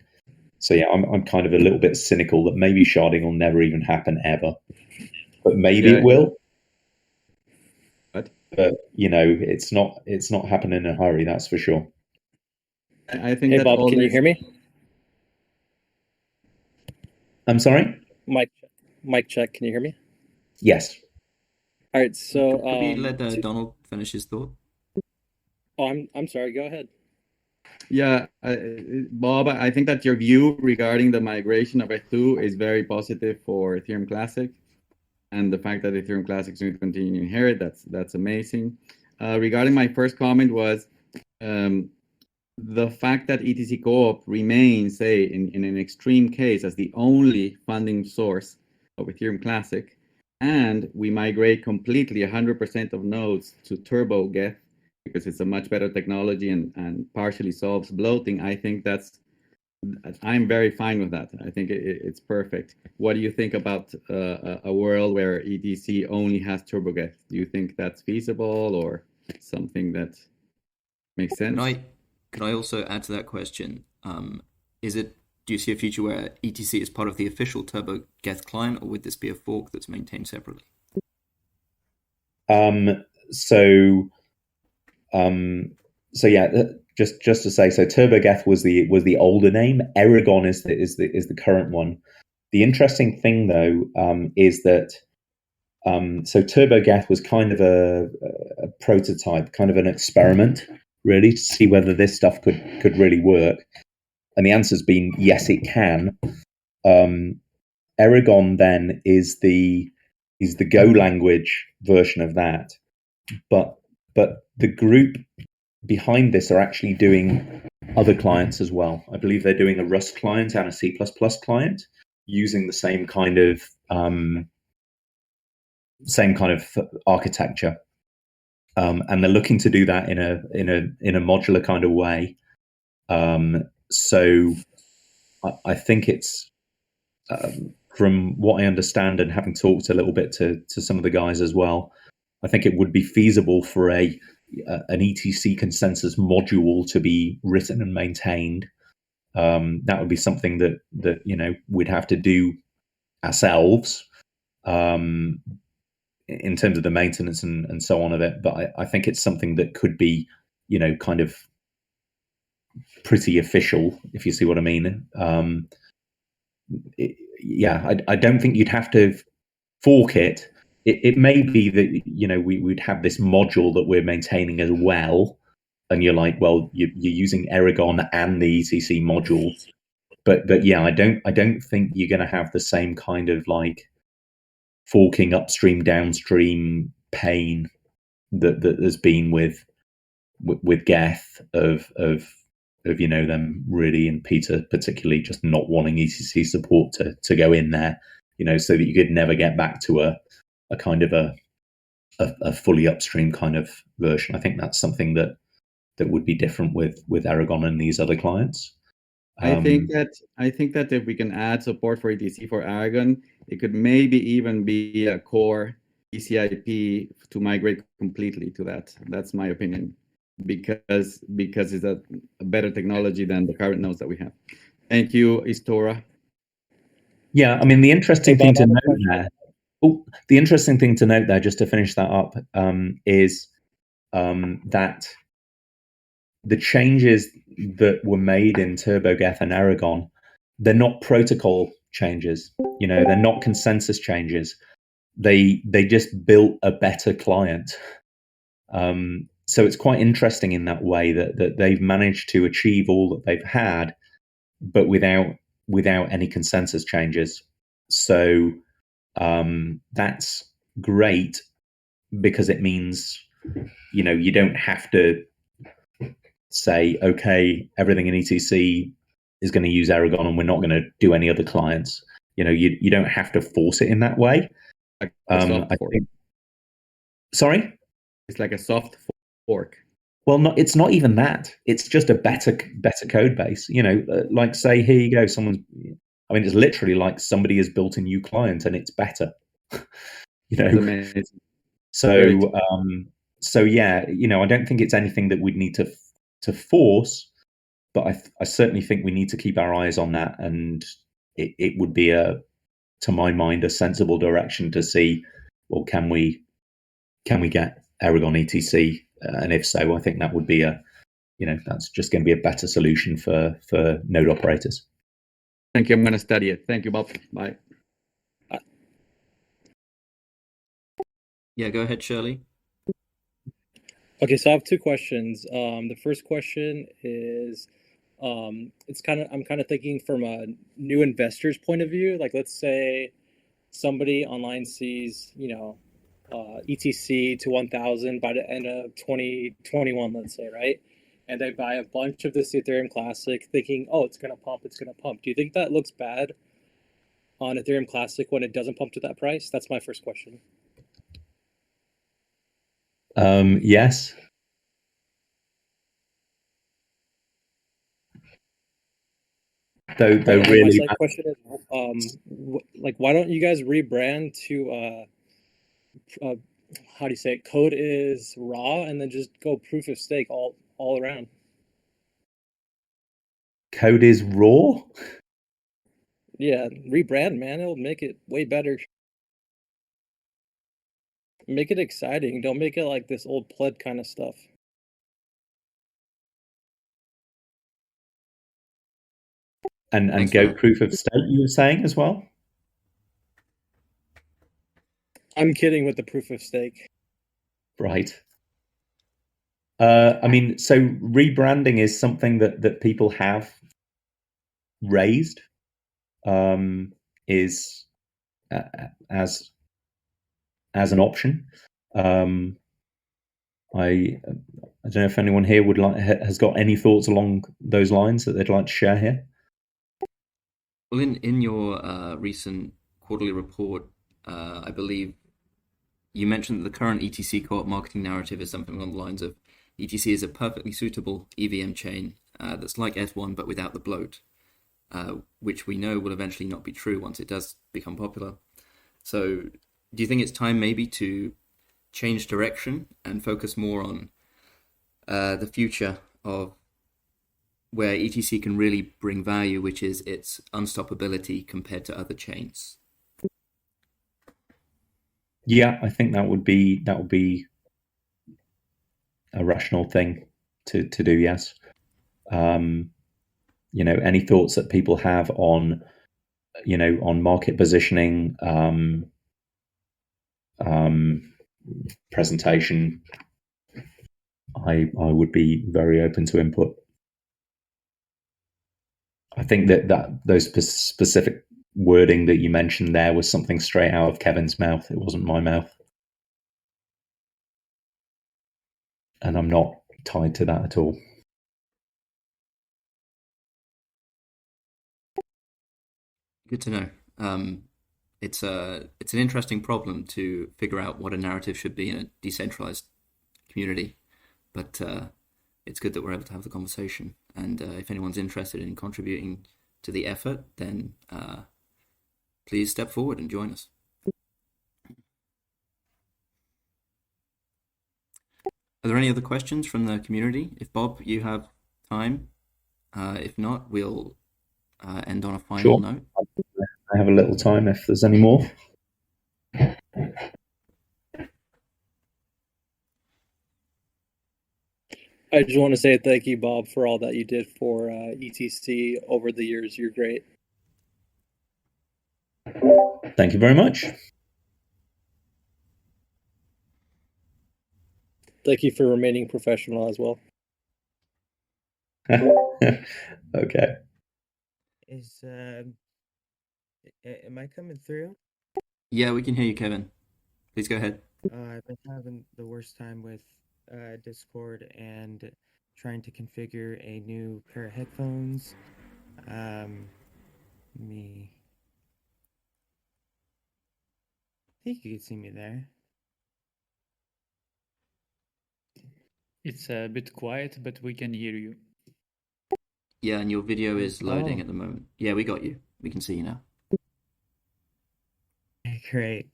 So yeah, I'm kind of a little bit cynical that maybe sharding will never even happen ever, but maybe it will. But it's not happening in a hurry, that's for sure. I think. Hey Bob, can you hear me? I'm sorry? Mic check. Can you hear me? Yes. All right. So could we let Donald finish his thought? Oh, I'm sorry. Go ahead. Yeah, Bob, I think that your view regarding the migration of F2 is very positive for Ethereum Classic, and the fact that Ethereum Classic is going to continue to inherit, that's amazing. Regarding my first comment was the fact that ETC Coop remains, say, in an extreme case, as the only funding source of Ethereum Classic, and we migrate completely 100% of nodes to Turbo Geth, because it's a much better technology and partially solves bloating. I think I'm very fine with that. I think it's perfect. What do you think about a world where ETC only has TurboGeth? Do you think that's feasible or something that makes sense? Can I also add to that question? Do you see a future where ETC is part of the official TurboGeth client, or would this be a fork that's maintained separately? So yeah, just to say, so TurboGeth was the older name. Aragon is the current one. The interesting thing though is that so TurboGeth was kind of a prototype, kind of an experiment, really, to see whether this stuff could really work. And the answer's been yes, it can. Aragon then is the Go language version of that, but the group behind this are actually doing other clients as well. I believe they're doing a Rust client and a C++ client using the same kind of architecture, and they're looking to do that in a modular kind of way. So I think it's from what I understand, and having talked a little bit to some of the guys as well, I think it would be feasible for an ETC consensus module to be written and maintained. That would be something that we'd have to do ourselves in terms of the maintenance and so on of it. But I think it's something that could be kind of pretty official, if you see what I mean. I don't think you'd have to fork it. It may be that we'd have this module that we're maintaining as well, and you're like, well, you're using Aragon and the ETC module, but yeah, I don't think you're going to have the same kind of like forking upstream downstream pain that there's been with Geth of them really, and Peter particularly, just not wanting ETC support to go in there, so that you could never get back to a kind of a fully upstream kind of version. I think that's something that would be different with Aragon and these other clients. I think that if we can add support for ETC for Aragon, it could maybe even be a core ECIP to migrate completely to that. That's my opinion, because it's a better technology than the current nodes that we have. Thank you, Istora. Yeah, I mean, the interesting Hey, thing Bob, I to have a note question. there. Oh, the interesting thing to note there, just to finish that up, is that the changes that were made in TurboGeth and Aragon, they're not protocol changes. You know, they're not consensus changes. They just built a better client. So it's quite interesting in that way that they've managed to achieve all that they've had, but without any consensus changes. So that's great, because it means, you know, you don't have to say, okay, everything in ETC is going to use Aragon and we're not going to do any other clients. You know, you don't have to force it in that way. Like a soft I fork. think. Sorry? It's like a soft fork. Well, it's not even that. It's just a better code base. You know, like say, here you go. I mean, it's literally like somebody has built a new client and it's better. You know, Amazing. so so yeah, you know, I don't think it's anything that we'd need to force, but I certainly think we need to keep our eyes on that, and it would be to my mind, a sensible direction to see, well, can we get Aragon ETC, and if so, I think that would be that's just going to be a better solution for node operators. Thank you. I'm going to study it. Thank you, Bob. Bye. Yeah, go ahead, Shirley. Okay, so I have two questions. The first question is, I'm kind of thinking from a new investor's point of view. Like, let's say somebody online sees, ETC to 1,000 by the end of 2021, let's say, right? And they buy a bunch of this Ethereum Classic, thinking, oh, it's gonna pump, it's gonna pump. Do you think that looks bad on Ethereum Classic when it doesn't pump to that price? That's my first question. Yes. Though really, my second question is, why don't you guys rebrand to how do you say it? Code is raw, and then just go proof of stake all around. Code is raw. Yeah, rebrand, man. It'll make it way better. Make it exciting. Don't make it like this old pleb kind of stuff. And go proof of stake, you were saying as well? I'm kidding with the proof of stake. Right. I mean, so rebranding is something that people have raised, is as an option. I don't know if anyone here has got any thoughts along those lines that they'd like to share here. Well, in your recent quarterly report, I believe you mentioned that the current ETC Co-op marketing narrative is something along the lines of ETC is a perfectly suitable EVM chain that's like S1 but without the bloat, which we know will eventually not be true once it does become popular. So do you think it's time maybe to change direction and focus more on the future of where ETC can really bring value, which is its unstoppability compared to other chains? Yeah, I think that would be a rational thing to do. Yes. Any thoughts that people have on market positioning, presentation, I would be very open to input. I think that those specific wording that you mentioned there was something straight out of Kevin's mouth. It wasn't my mouth. And I'm not tied to that at all. Good to know. It's an interesting problem to figure out what a narrative should be in a decentralized community, but it's good that we're able to have the conversation. And if anyone's interested in contributing to the effort, then please step forward and join us. Are there any other questions from the community? If Bob, you have time. If not, we'll end on a final Sure. note. I have a little time if there's any more. I just want to say thank you, Bob, for all that you did for ETC over the years. You're great. Thank you very much. Thank you for remaining professional as well. Okay. Am I coming through? Yeah, we can hear you, Kevin. Please go ahead. I've been having the worst time with Discord and trying to configure a new pair of headphones. I think you can see me there. It's a bit quiet, but we can hear you. Yeah, and your video is loading at the moment. Yeah, we got you. We can see you now. Great.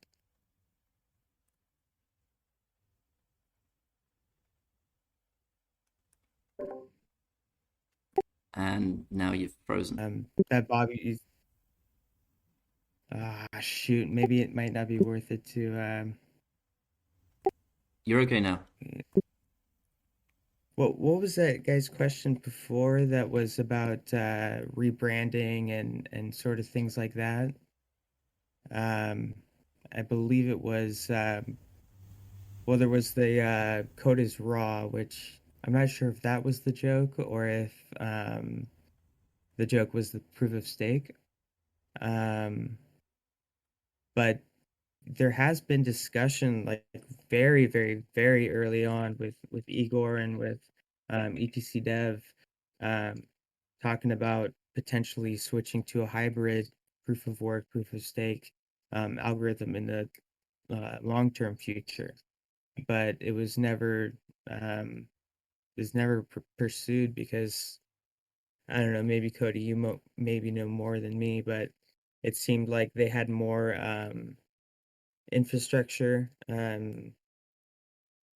And now you've frozen. That Bobby is. Shoot. Maybe it might not be worth it to. You're okay now. What was that guy's question before that was about rebranding and sort of things like that? I believe it was well, there was the code is raw, which I'm not sure if that was the joke or if the joke was the proof of stake. But there has been discussion like very, very, very early on with Igor and with ETC Dev talking about potentially switching to a hybrid proof of work, proof of stake algorithm in the long-term future. But it was never pursued because I don't know, maybe Cody, you maybe know more than me, but it seemed like they had more infrastructure,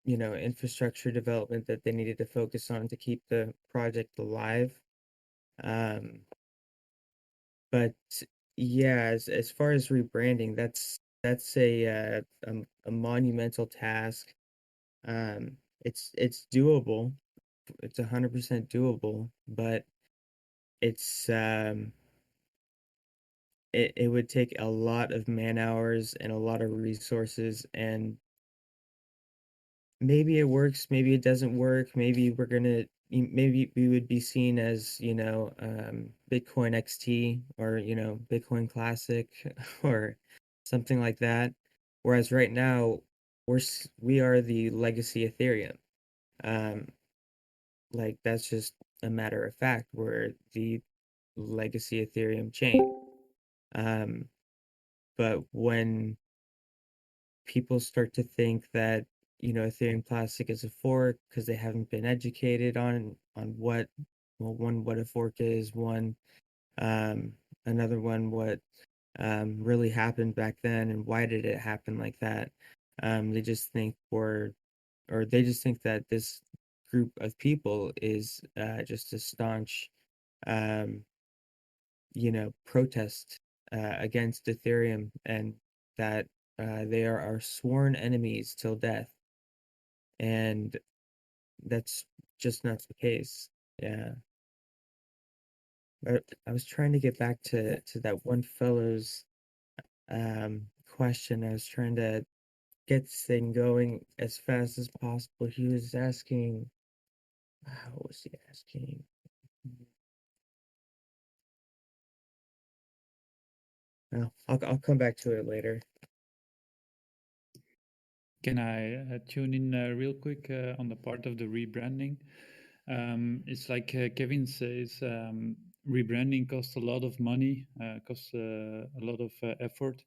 infrastructure development that they needed to focus on to keep the project alive. But yeah, as far as rebranding, that's a monumental task. It's doable. It's 100% doable, but it's it would take a lot of man hours and a lot of resources, and maybe it works, maybe it doesn't work, maybe maybe we would be seen as, Bitcoin XT or, Bitcoin Classic or something like that. Whereas right now we are the legacy Ethereum. Like that's just a matter of fact. We're the legacy Ethereum chain. But when people start to think that, Ethereum Classic is a fork because they haven't been educated on what, well, one, what a fork is, one, another one, what really happened back then and why did it happen like that. They just think they just think that this group of people is just a staunch protest against Ethereum, and that they are our sworn enemies till death. And that's just not the case. Yeah. But I was trying to get back to that one fellow's question. I was trying to get this thing going as fast as possible. He was asking, what was he asking? Well, I'll come back to it later. Can I tune in real quick on the part of the rebranding? It's like Kevin says, rebranding costs a lot of money, costs a lot of effort.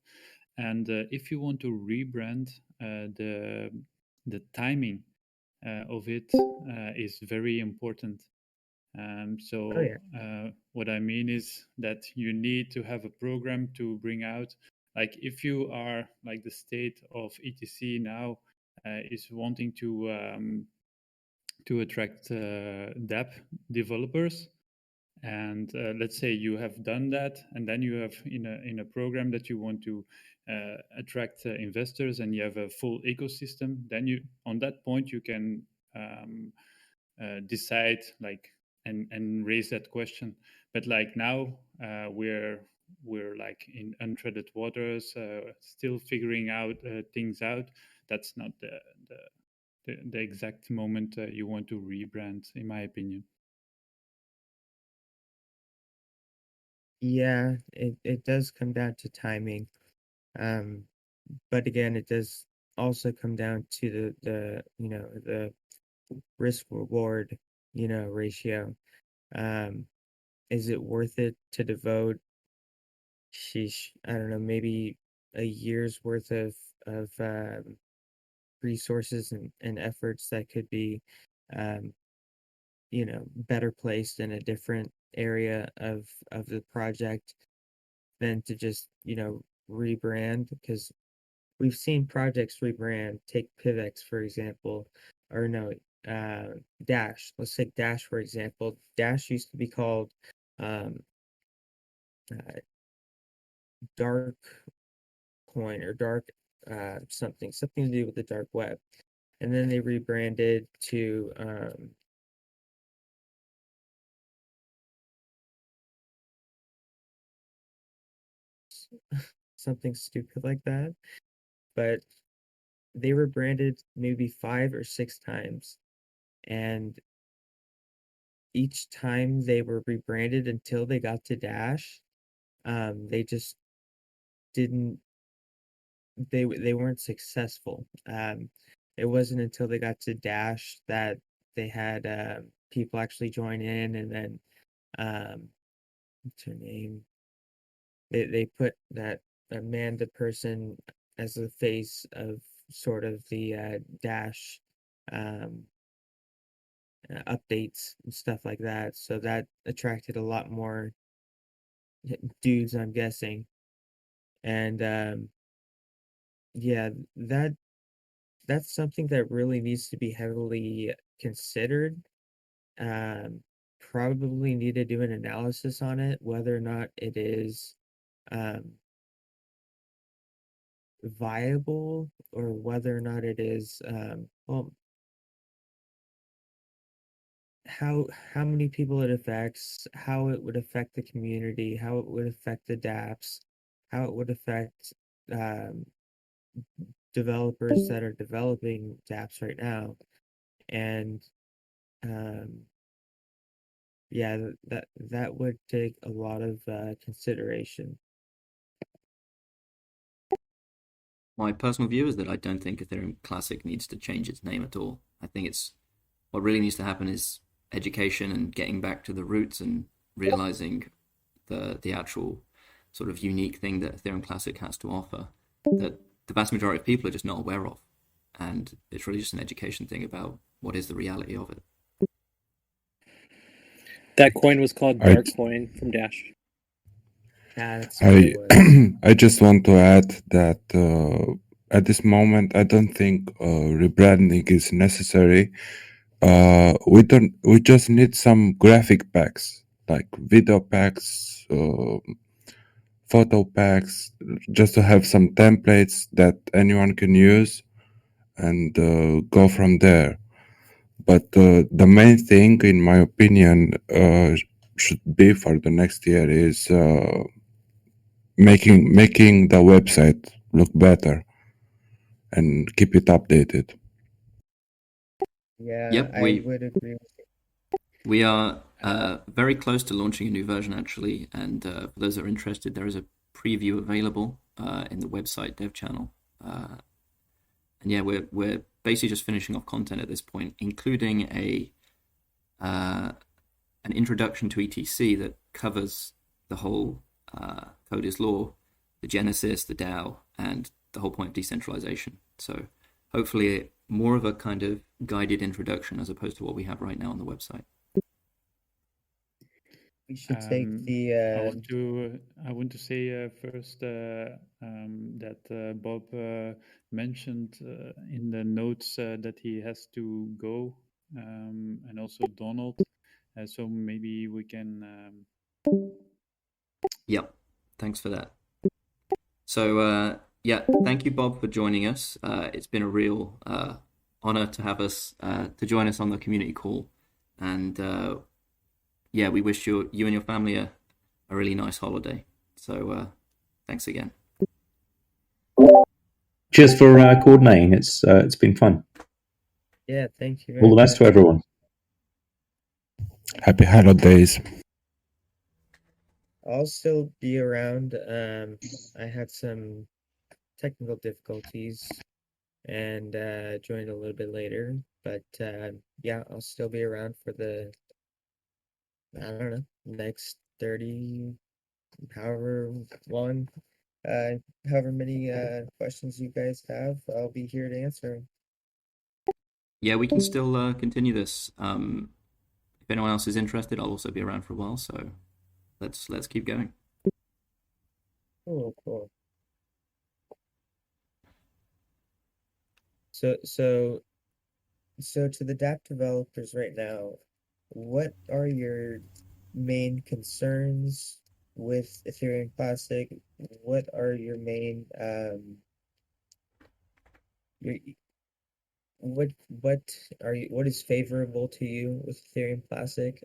And if you want to rebrand, the timing of it is very important. What I mean is that you need to have a program to bring out, like if you are like the state of ETC now is wanting to to attract dApp developers. And let's say you have done that, and then you have in a program that you want to attract investors, and you have a full ecosystem. Then you, on that point, you can decide like and raise that question. But like now, we're like in untreaded waters, still figuring out things out. That's not the exact moment you want to rebrand, in my opinion. Yeah, it does come down to timing. But again, it does also come down to the the risk reward, ratio. Is it worth it to devote, I don't know, maybe a year's worth of resources and efforts that could be better placed in a different area of the project than to just rebrand? Because we've seen projects rebrand. Take Pivex, for example, or no, Dash. Let's take Dash, for example. Dash used to be called Dark Coin or Dark something to do with the dark web. And then they rebranded to something stupid like that. But they were branded maybe 5 or 6 times, and each time they were rebranded until they got to Dash, they just didn't they weren't successful. It wasn't until they got to Dash that they had people actually join in, and then what's her name? They put that Amanda person as the face of sort of the Dash updates and stuff like that. So that attracted a lot more dudes, I'm guessing. And yeah, that's something that really needs to be heavily considered. Probably need to do an analysis on it, whether or not it is viable, or whether or not it is well, how many people it affects, how it would affect the community, how it would affect the dApps, how it would affect developers that are developing dApps right now. And yeah, that would take a lot of consideration. My personal view is that I don't think Ethereum Classic needs to change its name at all. I think what really needs to happen is education and getting back to the roots and realizing the actual sort of unique thing that Ethereum Classic has to offer that the vast majority of people are just not aware of. And it's really just an education thing about what is the reality of it. That coin was called Dark Coin from Dash. I just want to add that at this moment, I don't think rebranding is necessary. We just need some graphic packs, like video packs, photo packs, just to have some templates that anyone can use and go from there. But the main thing, in my opinion, should be for the next year is making the website look better and keep it updated. Yeah, Yep, I would agree with you. We are very close to launching a new version, actually, and for those that are interested, there is a preview available in the website dev channel. And yeah, we're basically just finishing off content at this point, including an introduction to ETC that covers the whole code is law, the genesis, the DAO, and the whole point of decentralization. So hopefully more of a kind of guided introduction as opposed to what we have right now on the website. We should take the I want to say first that Bob mentioned in the notes that he has to go and also Donald. So maybe we can. Yep. Thanks for that. So yeah, thank you, Bob, for joining us. It's been a real honor to have us to join us on the community call, and yeah, we wish you and your family a really nice holiday. So thanks again. Cheers for coordinating. It's been fun. Yeah, thank you. All the best to everyone. Happy holidays. I'll still be around. I had some technical difficulties and joined a little bit later, but yeah, I'll still be around for the, I don't know, next 30, however long, however many questions you guys have, I'll be here to answer. Yeah, we can still continue this. If anyone else is interested, I'll also be around for a while. So let's keep going. Cool. So to the DApp developers right now, what are your main concerns with Ethereum Classic? What are your main what is favorable to you with Ethereum Classic?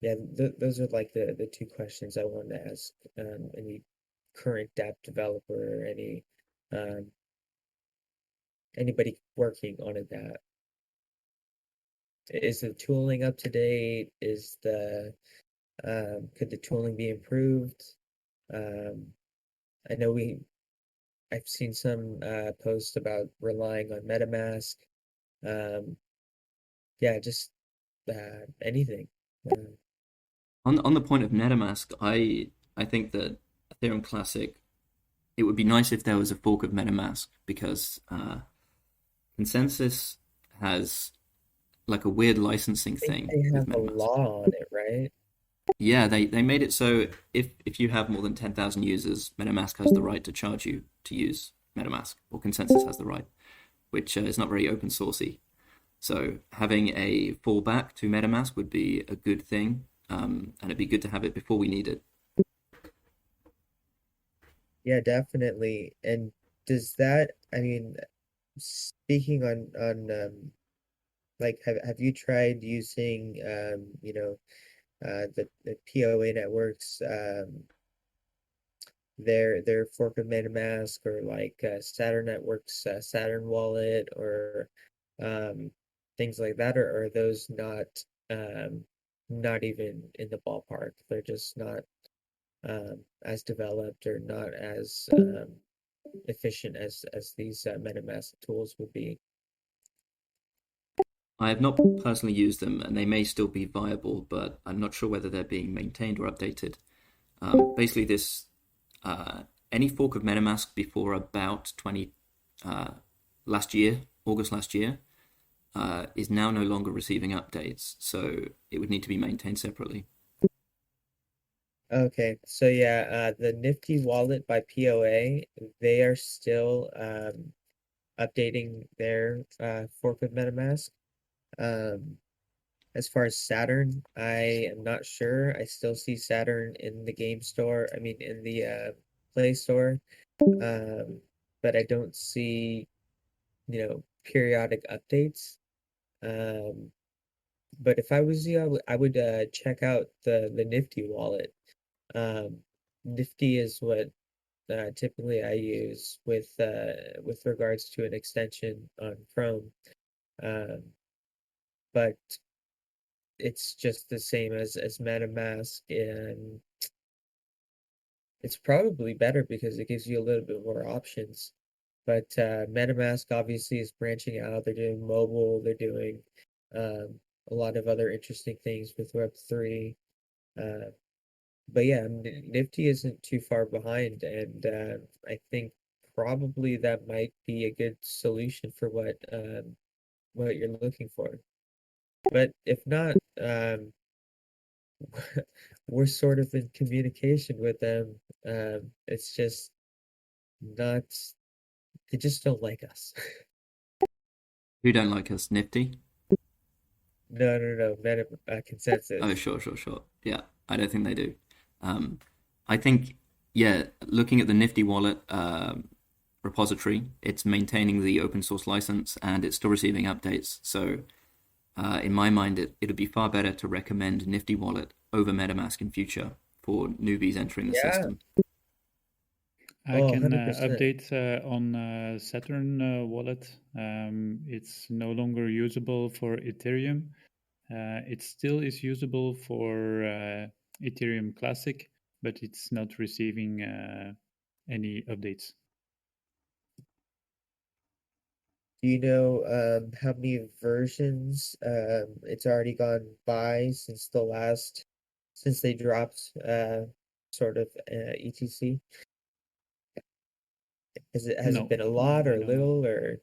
Yeah, those are like the two questions I wanted to ask any current DApp developer or any anybody working on a DApp. Is the tooling up to date? Is the could the tooling be improved? I know I've seen some posts about relying on MetaMask. Yeah, just anything. On the point of MetaMask, I think that Ethereum Classic, it would be nice if there was a fork of MetaMask, because Consensus has like a weird licensing thing They with have a MetaMask. law on it, right? Yeah, they made it so if you have more than 10,000 users, MetaMask has the right to charge you to use MetaMask, or Consensus has the right, which is not very open sourcey. So having a fallback to MetaMask would be a good thing, and it'd be good to have it before we need it. Yeah, definitely. And does that, I mean, speaking on like have you tried using you know the POA networks their fork of MetaMask, or like Saturn Networks Saturn Wallet, or things like that, or are those not even in the ballpark? They're just not as developed or not as efficient as these MetaMask tools would be. I have not personally used them, and they may still be viable, but I'm not sure whether they're being maintained or updated. Basically, this any fork of MetaMask before about August last year, is now no longer receiving updates, so it would need to be maintained separately. Okay, so yeah, the Nifty Wallet by POA, they are still updating their fork of MetaMask. As far as Saturn, I am not sure. I still see Saturn in the game store, I mean in the Play Store. But I don't see, periodic updates. But if I was you, I would check out the Nifty wallet. Nifty is what typically I use with regards to an extension on Chrome. But it's just the same as MetaMask, and it's probably better because it gives you a little bit more options. But MetaMask obviously is branching out. They're doing mobile. They're doing a lot of other interesting things with Web3. But yeah, Nifty isn't too far behind, and I think probably that might be a good solution for what you're looking for. But if not, we're sort of in communication with them. It's just not, they just don't like us. Who don't like us? Nifty? No. Meta Oh, consensus. sure. Yeah, I don't think they do. I think, yeah, looking at the Nifty Wallet repository, it's maintaining the open source license and it's still receiving updates. So, in my mind, it'd be far better to recommend Nifty Wallet over MetaMask in future for newbies entering the Yeah. system. I Oh, can 100%. update on Saturn wallet. It's no longer usable for Ethereum. It still is usable for Ethereum Classic, but it's not receiving any updates. Do you know how many versions it's already gone by since they dropped sort of ETC? Has it been a lot I or don't know. little or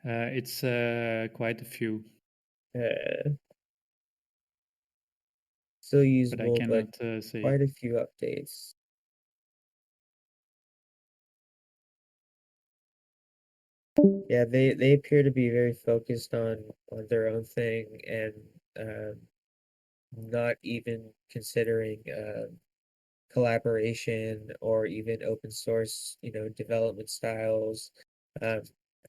It's quite a few, still but I usable, but cannot say. quite a few updates? Yeah, they appear to be very focused on their own thing and not even considering collaboration or even open source, development styles, or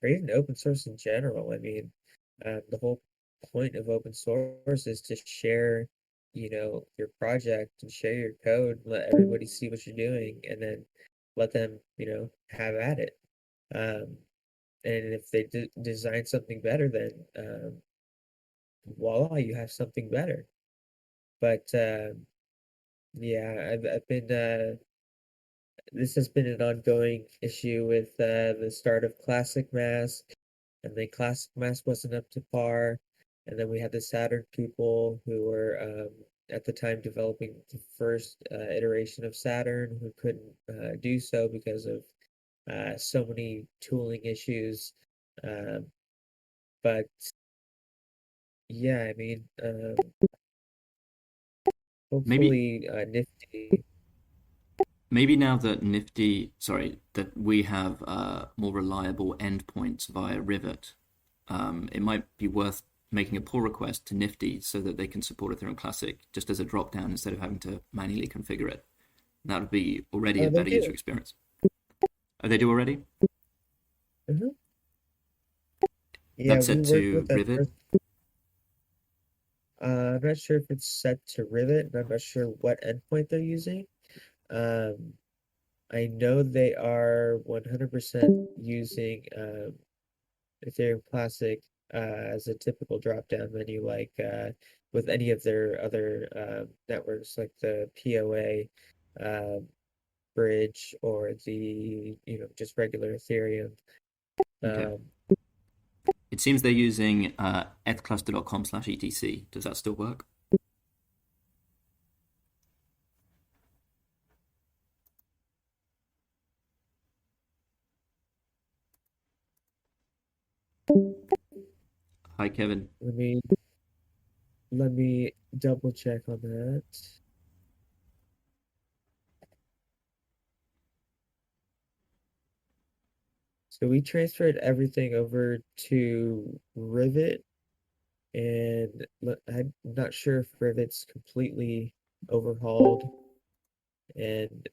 even open source in general. I mean, the whole point of open source is to share, your project and share your code, let everybody see what you're doing, and then let them, have at it. And if they design something better, then voila, you have something better. But yeah, I've been this has been an ongoing issue with the start of Classic Mask, and then Classic Mask wasn't up to par, and then we had the Saturn people who were at the time developing the first iteration of Saturn who couldn't do so because of so many tooling issues. But yeah, I mean, hopefully Nifty. Maybe now that that we have more reliable endpoints via Rivet, it might be worth making a pull request to Nifty so that they can support Ethereum Classic just as a drop down instead of having to manually configure it. That would be already a They better user do. experience. Oh, they do already? Mhm. Yeah, That's we set worked to with that Rivet? first. I'm not sure if it's set to Rivet, and I'm not sure what endpoint they're using. Um, I know they are 100% using Ethereum Classic as a typical drop-down menu, like with any of their other networks, like the POA bridge or the just regular Ethereum. Okay. Um, It seems they're using ethcluster.com/etc. Does that still work? Hi, Kevin. let me double check on that. So we transferred everything over to Rivet, and I'm not sure if Rivet's completely overhauled and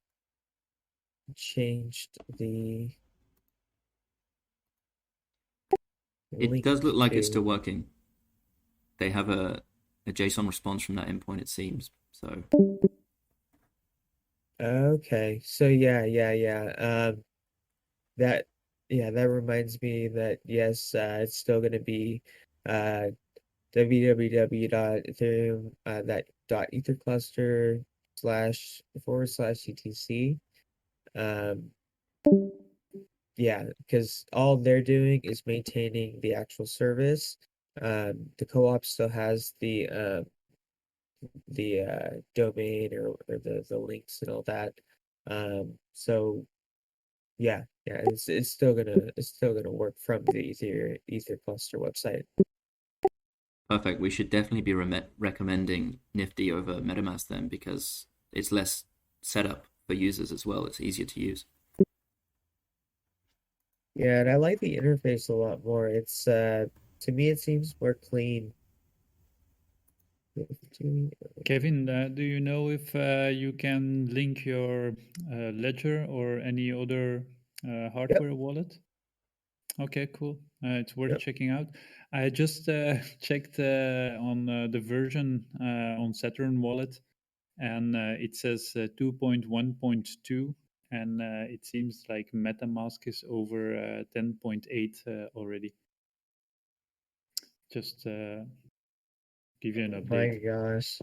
changed the It link does look like it's still to. working. They have a JSON response from that endpoint, it seems. So Okay, so yeah. That that reminds me that yes, it's still going to be uh www.ethereum that .ethercluster / etc. Um, yeah, because all they're doing is maintaining the actual service. The co-op still has the domain or the links and all that. So yeah, it's still gonna work from the Ether cluster website. perfect. We should definitely be recommending Nifty over MetaMask then because it's less setup for users as well. It's easier to use. Yeah, and I like the interface a lot more. It's to me it seems more clean. Kevin, do you know if you can link your ledger or any other Yep, hardware wallet? Okay, cool. It's worth yep. checking out. I just checked on the version on Saturn Wallet, and it says 2.1.2, and it seems like MetaMask is over 10.8 already. Just give you an My update. gosh.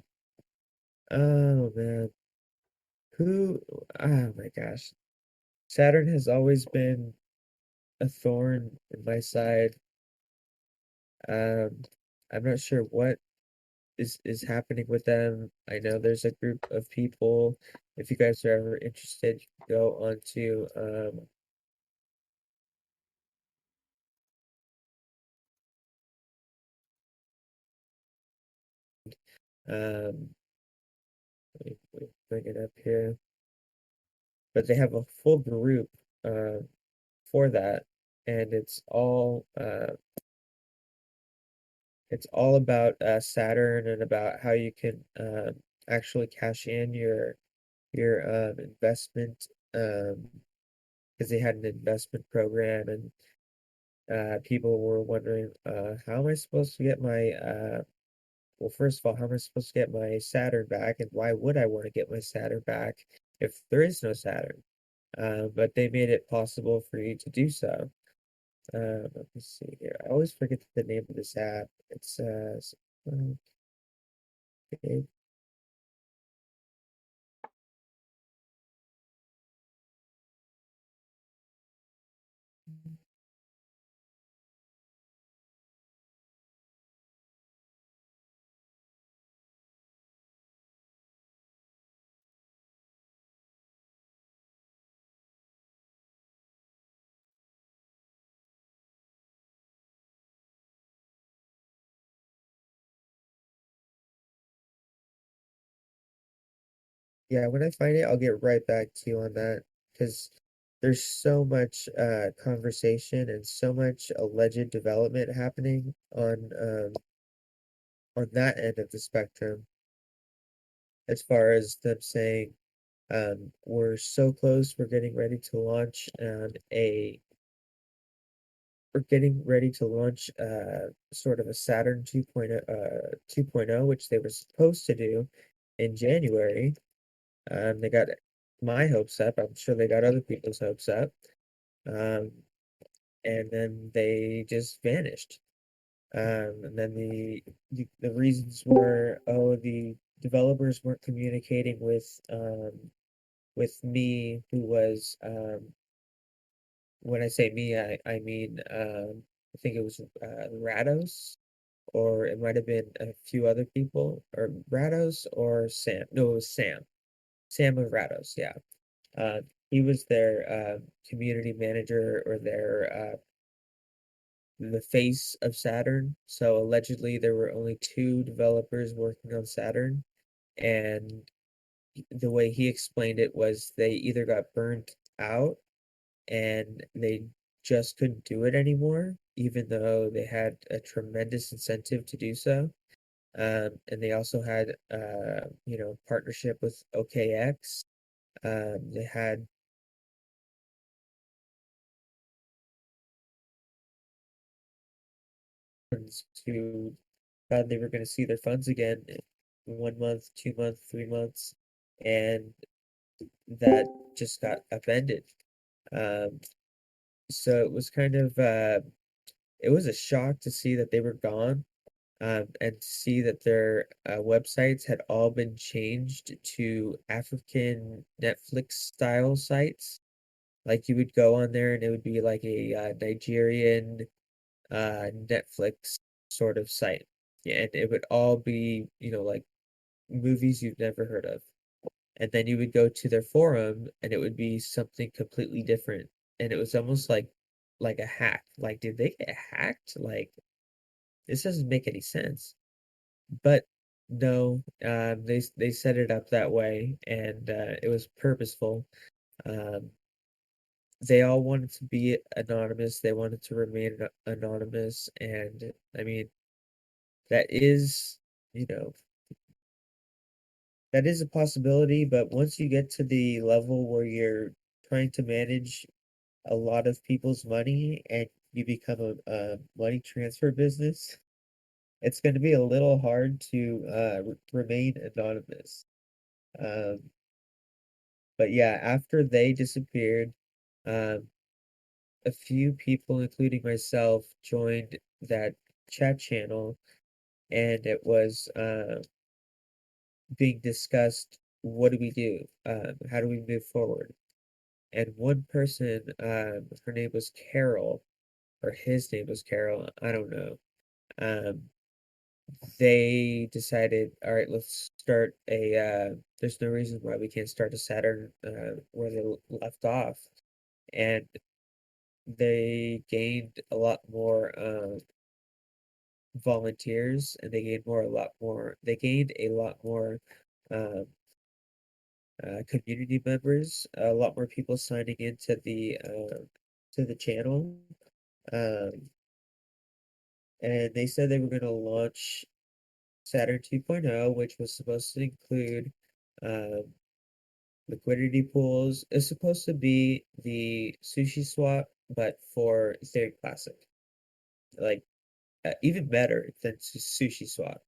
Oh man. Who oh my gosh. Saturn has always been a thorn in my side. Um, I'm not sure what is happening with them. I know there's a group of people. If you guys are ever interested, you can go onto um let me bring it up here. But they have a full group uh for that, and it's all about Saturn and about how you can actually cash in your investment because they had an investment program, and people were wondering how am I supposed to get my well, first of all, how am I supposed to get my Saturn back, and why would I want to get my Saturn back if there is no Saturn? But they made it possible for you to do so. Let me see here. I always forget the name of this app. It's okay. Yeah, when I find it, I'll get right back to you on that because there's so much conversation and so much alleged development happening on that end of the spectrum as far as them saying we're so close, we're getting ready to launch sort of a Saturn 2.0, which they were supposed to do in January. They got my hopes up. I'm sure they got other people's hopes up. Um, and then they just vanished. And then the reasons were, oh, the developers weren't communicating with me, who was when I say me, I mean I think it was Rados, or it might have been a few other people, or Rados or Sam. No, it was Sam. Sam of Rados, yeah. Uh, he was their community manager, or their the face of Saturn. So allegedly there were only two developers working on Saturn, and the way he explained it was they either got burnt out and they just couldn't do it anymore, even though they had a tremendous incentive to do so. And they also had partnership with OKX. They had funds to thought they were going to see their funds again in 1 month, 2 months, 3 months, and that just got upended. Um, so it was kind of it was a shock to see that they were gone, and to see that their websites had all been changed to African Netflix style sites. Like you would go on there and it would be like a Nigerian Netflix sort of site. Yeah, and it would all be, like movies you've never heard of. And then you would go to their forum and it would be something completely different. And it was almost like a hack. Like, did they get hacked? Like, this doesn't make any sense. But no, they set it up that way, and it was purposeful. Um, they all wanted to be anonymous. They wanted to remain anonymous, and I mean, that is, you know, that is a possibility. But once you get to the level where you're trying to manage a lot of people's money and you become a money transfer business, it's going to be a little hard to remain anonymous. But yeah, after they disappeared, um, a few people, including myself, joined that chat channel, and it was being discussed. What do we do? How do we move forward? And one person, her name was Carol, or his name was Carol, I don't know. They decided, all right, let's start there's no reason why we can't start a Saturn where they left off. And they gained a lot more volunteers, and they gained a lot more um, community members, a lot more people signing into the channel. And they said they were going to launch Saturn 2.0, which was supposed to include liquidity pools. It's supposed to be the sushi swap, but for Ethereum Classic. Like, even better than sushi swap.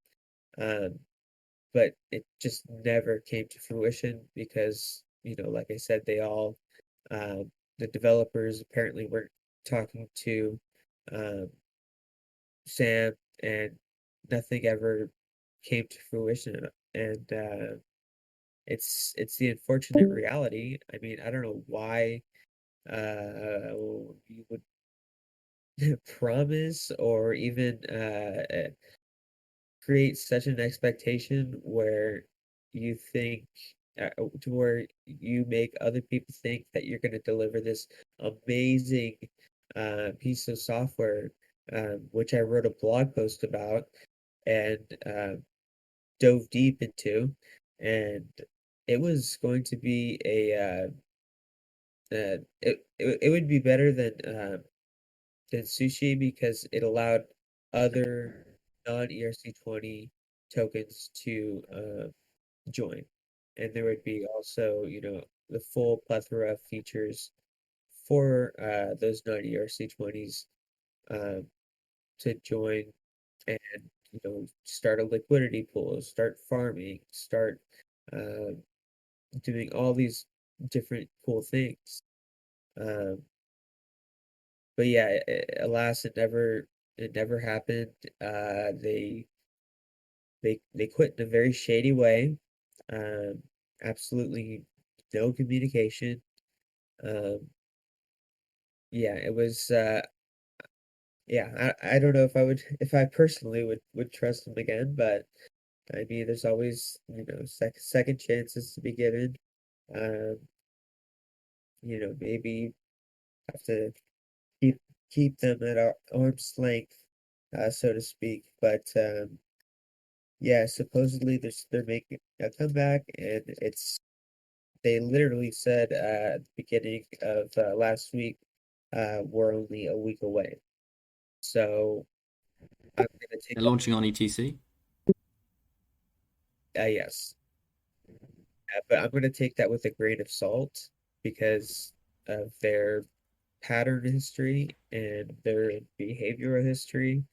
But it just never came to fruition because, like I said, the developers apparently weren't talking to Sam, and nothing ever came to fruition. And it's the unfortunate reality. I mean, I don't know why you would promise or even create such an expectation where you think to where you make other people think that you're going to deliver this amazing piece of software, which I wrote a blog post about and dove deep into, and it was going to be it would be better than sushi because it allowed other non-ERC20 tokens to join. And there would be also, the full plethora of features for those non-ERC20s to join and, start a liquidity pool, start farming, start doing all these different cool things. But yeah, alas, it never happened. They quit in a very shady way. Absolutely no communication. Yeah, it was. Yeah, I don't know if I personally would trust them again, but I mean, there's always second chances to be given. Maybe have to keep them at arm's length, so to speak. But yeah, supposedly they're making a comeback, and they literally said at the beginning of last week, we're only a week away. So I'm gonna take They're launching on ETC. Yes, but I'm gonna take that with a grain of salt because of their pattern history and their behavioral history,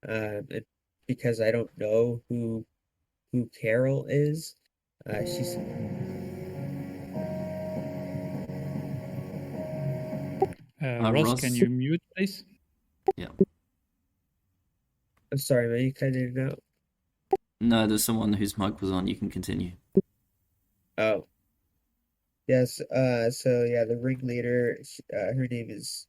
and because I don't know who Carol is. She's Ross, can you mute, please? Yeah. I'm sorry, man, you kind of know. No, there's someone whose mic was on. You can continue. Oh. Yes, so yeah, the ringleader, their name is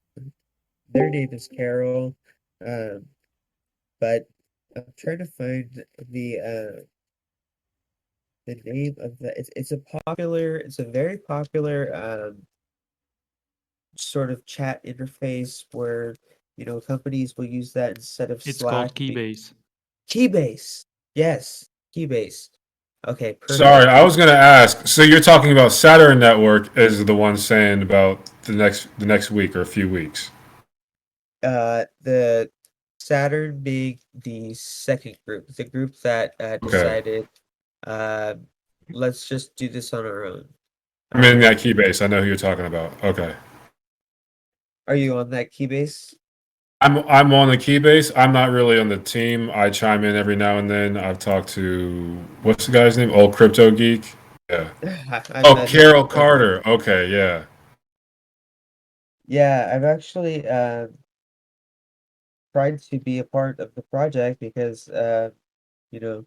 Carol, but I'm trying to find the name of it's a very popular sort of chat interface where companies will use that instead of It's Slack. called Keybase. Keybase, yes, Keybase. Okay, perfect. Sorry, I was going to ask. So you're talking about Saturn Network is the one saying about the next week or a few weeks? The Saturn being the second group, the group that decided, let's just do this on our own. I'm in that Keybase. I know who you're talking about. Okay. Are you on that Keybase? I'm on the Keybase. I'm not really on the team. I chime in every now and then. I've talked to what's the guy's name? Old Crypto Geek. Yeah. Oh, Carol Carter. Okay, yeah. Yeah, I've actually tried to be a part of the project because you know,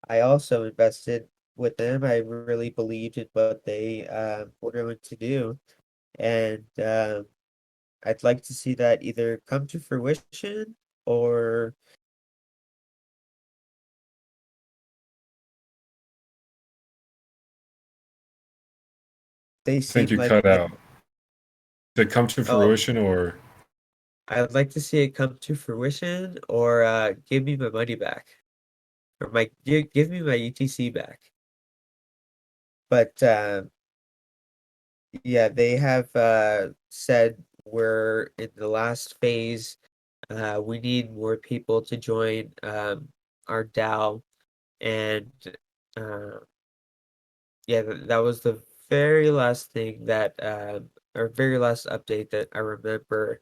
I also invested with them. I really believed in what they were going to do, and I'd like to see that either come to fruition or they I think seem you like cut out. Did it come to Oh, fruition or? I'd like to see it come to fruition or give me my money back. Or give me my ETC back. But yeah, they have said we're in the last phase. We need more people to join our DAO, and yeah, that was the very last thing that or very last update that I remember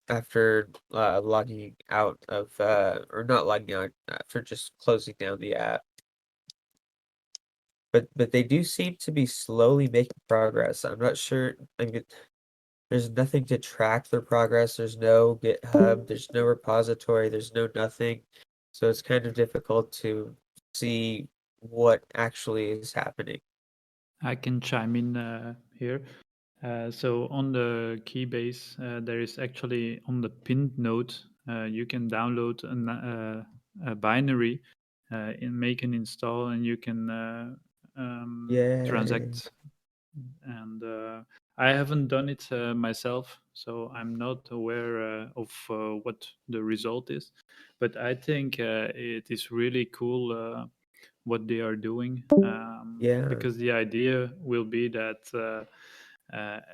after logging out of or not logging out after just closing down the app. But they do seem to be slowly making progress. I'm not sure. I mean, there's nothing to track their progress. There's no GitHub. There's no repository. There's no nothing. So it's kind of difficult to see what actually is happening. I can chime in here. So on the Keybase, there is actually on the pinned node, you can download a binary, and make an install, and you can transact. And I haven't done it myself, so I'm not aware of what the result is. But I think it is really cool what they are doing. Yeah. Because the idea will be that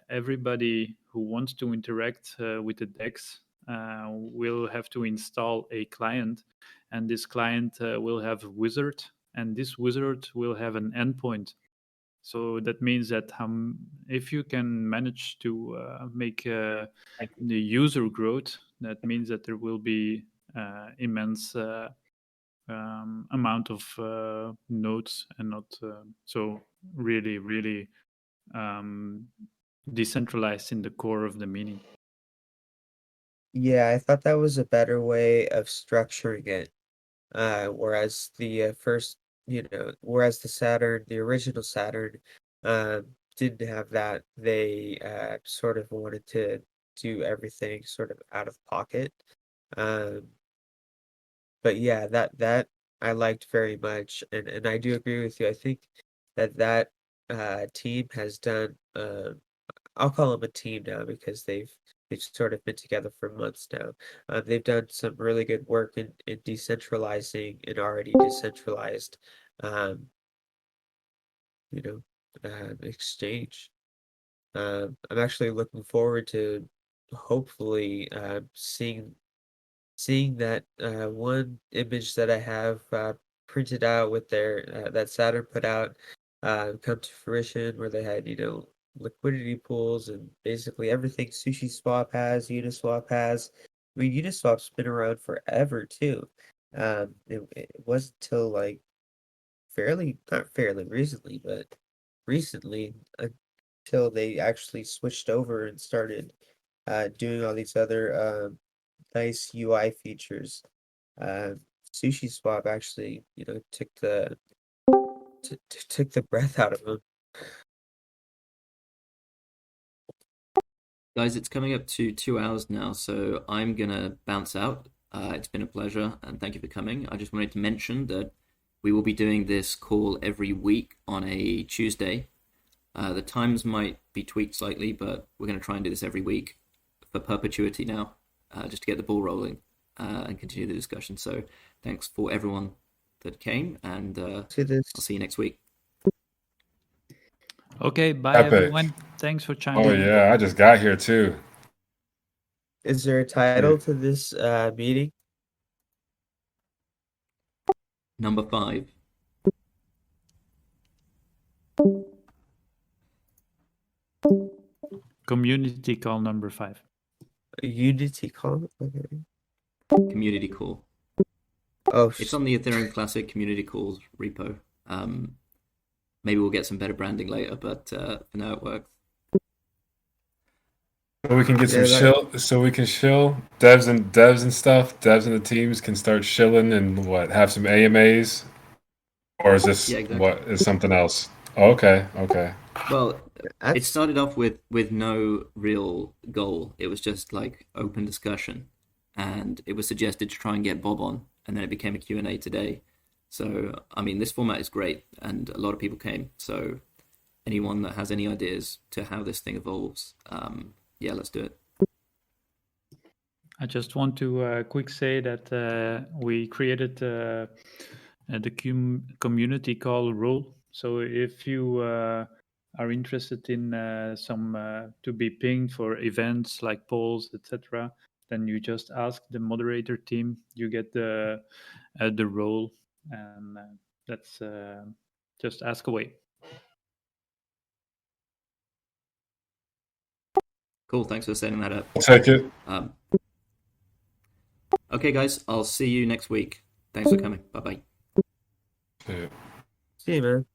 everybody who wants to interact with the DEX will have to install a client, and this client will have a wizard, and this wizard will have an endpoint. So that means that if you can manage to make the user growth, that means that there will be immense amount of nodes, and not so really decentralized in the core of the meaning. Yeah, I thought that was a better way of structuring it. Whereas the first, whereas the original Saturn, didn't have that. They sort of wanted to do everything sort of out of pocket. But yeah, that I liked very much, and I do agree with you. I think that team has done. I'll call them a team now because they've sort of been together for months now. They've done some really good work in decentralizing an already decentralized, exchange. I'm actually looking forward to hopefully seeing that one image that I have printed out with their that Saturn put out come to fruition, where they had liquidity pools and basically everything Sushi Swap has, Uniswap has. I mean, Uniswap's been around forever too. It wasn't until like not fairly recently, but recently until they actually switched over and started doing all these other nice UI features. Sushi Swap actually, took the breath out of them. Guys, it's coming up to 2 hours now, so I'm gonna bounce out. It's been a pleasure, and thank you for coming. I just wanted to mention that we will be doing this call every week on a Tuesday. The times might be tweaked slightly, but we're going to try and do this every week for perpetuity now, just to get the ball rolling and continue the discussion. So thanks for everyone that came, and I'll see you next week. Okay, bye Epic. everyone. thanks for chiming Oh in. yeah, I just got here too. Is there a title to this meeting? Number 5. Community call number 5. A Unity call? Okay. Community call. Oh, It's on the Ethereum Classic community calls repo. Maybe we'll get some better branding later, but for now it works. So we can get some Yeah, shill. So we can shill. Devs and stuff. Devs and the teams can start shilling and what? Have some AMAs, or is this Yeah, exactly. what is something else? Oh, okay. Well, it that's started off with no real goal. It was just like open discussion, and it was suggested to try and get Bob on, and then it became a Q&A today. So, I mean, this format is great, and a lot of people came. So, anyone that has any ideas to how this thing evolves, yeah, let's do it. I just want to quick say that we created the community call role. So if you are interested in some to be pinged for events like polls, etc., then you just ask the moderator team. You get the role, and that's just ask away. Cool, thanks for setting that up. I'll take it. Okay, guys, I'll see you next week. Thanks for coming. Bye-bye. Yeah. see you, man.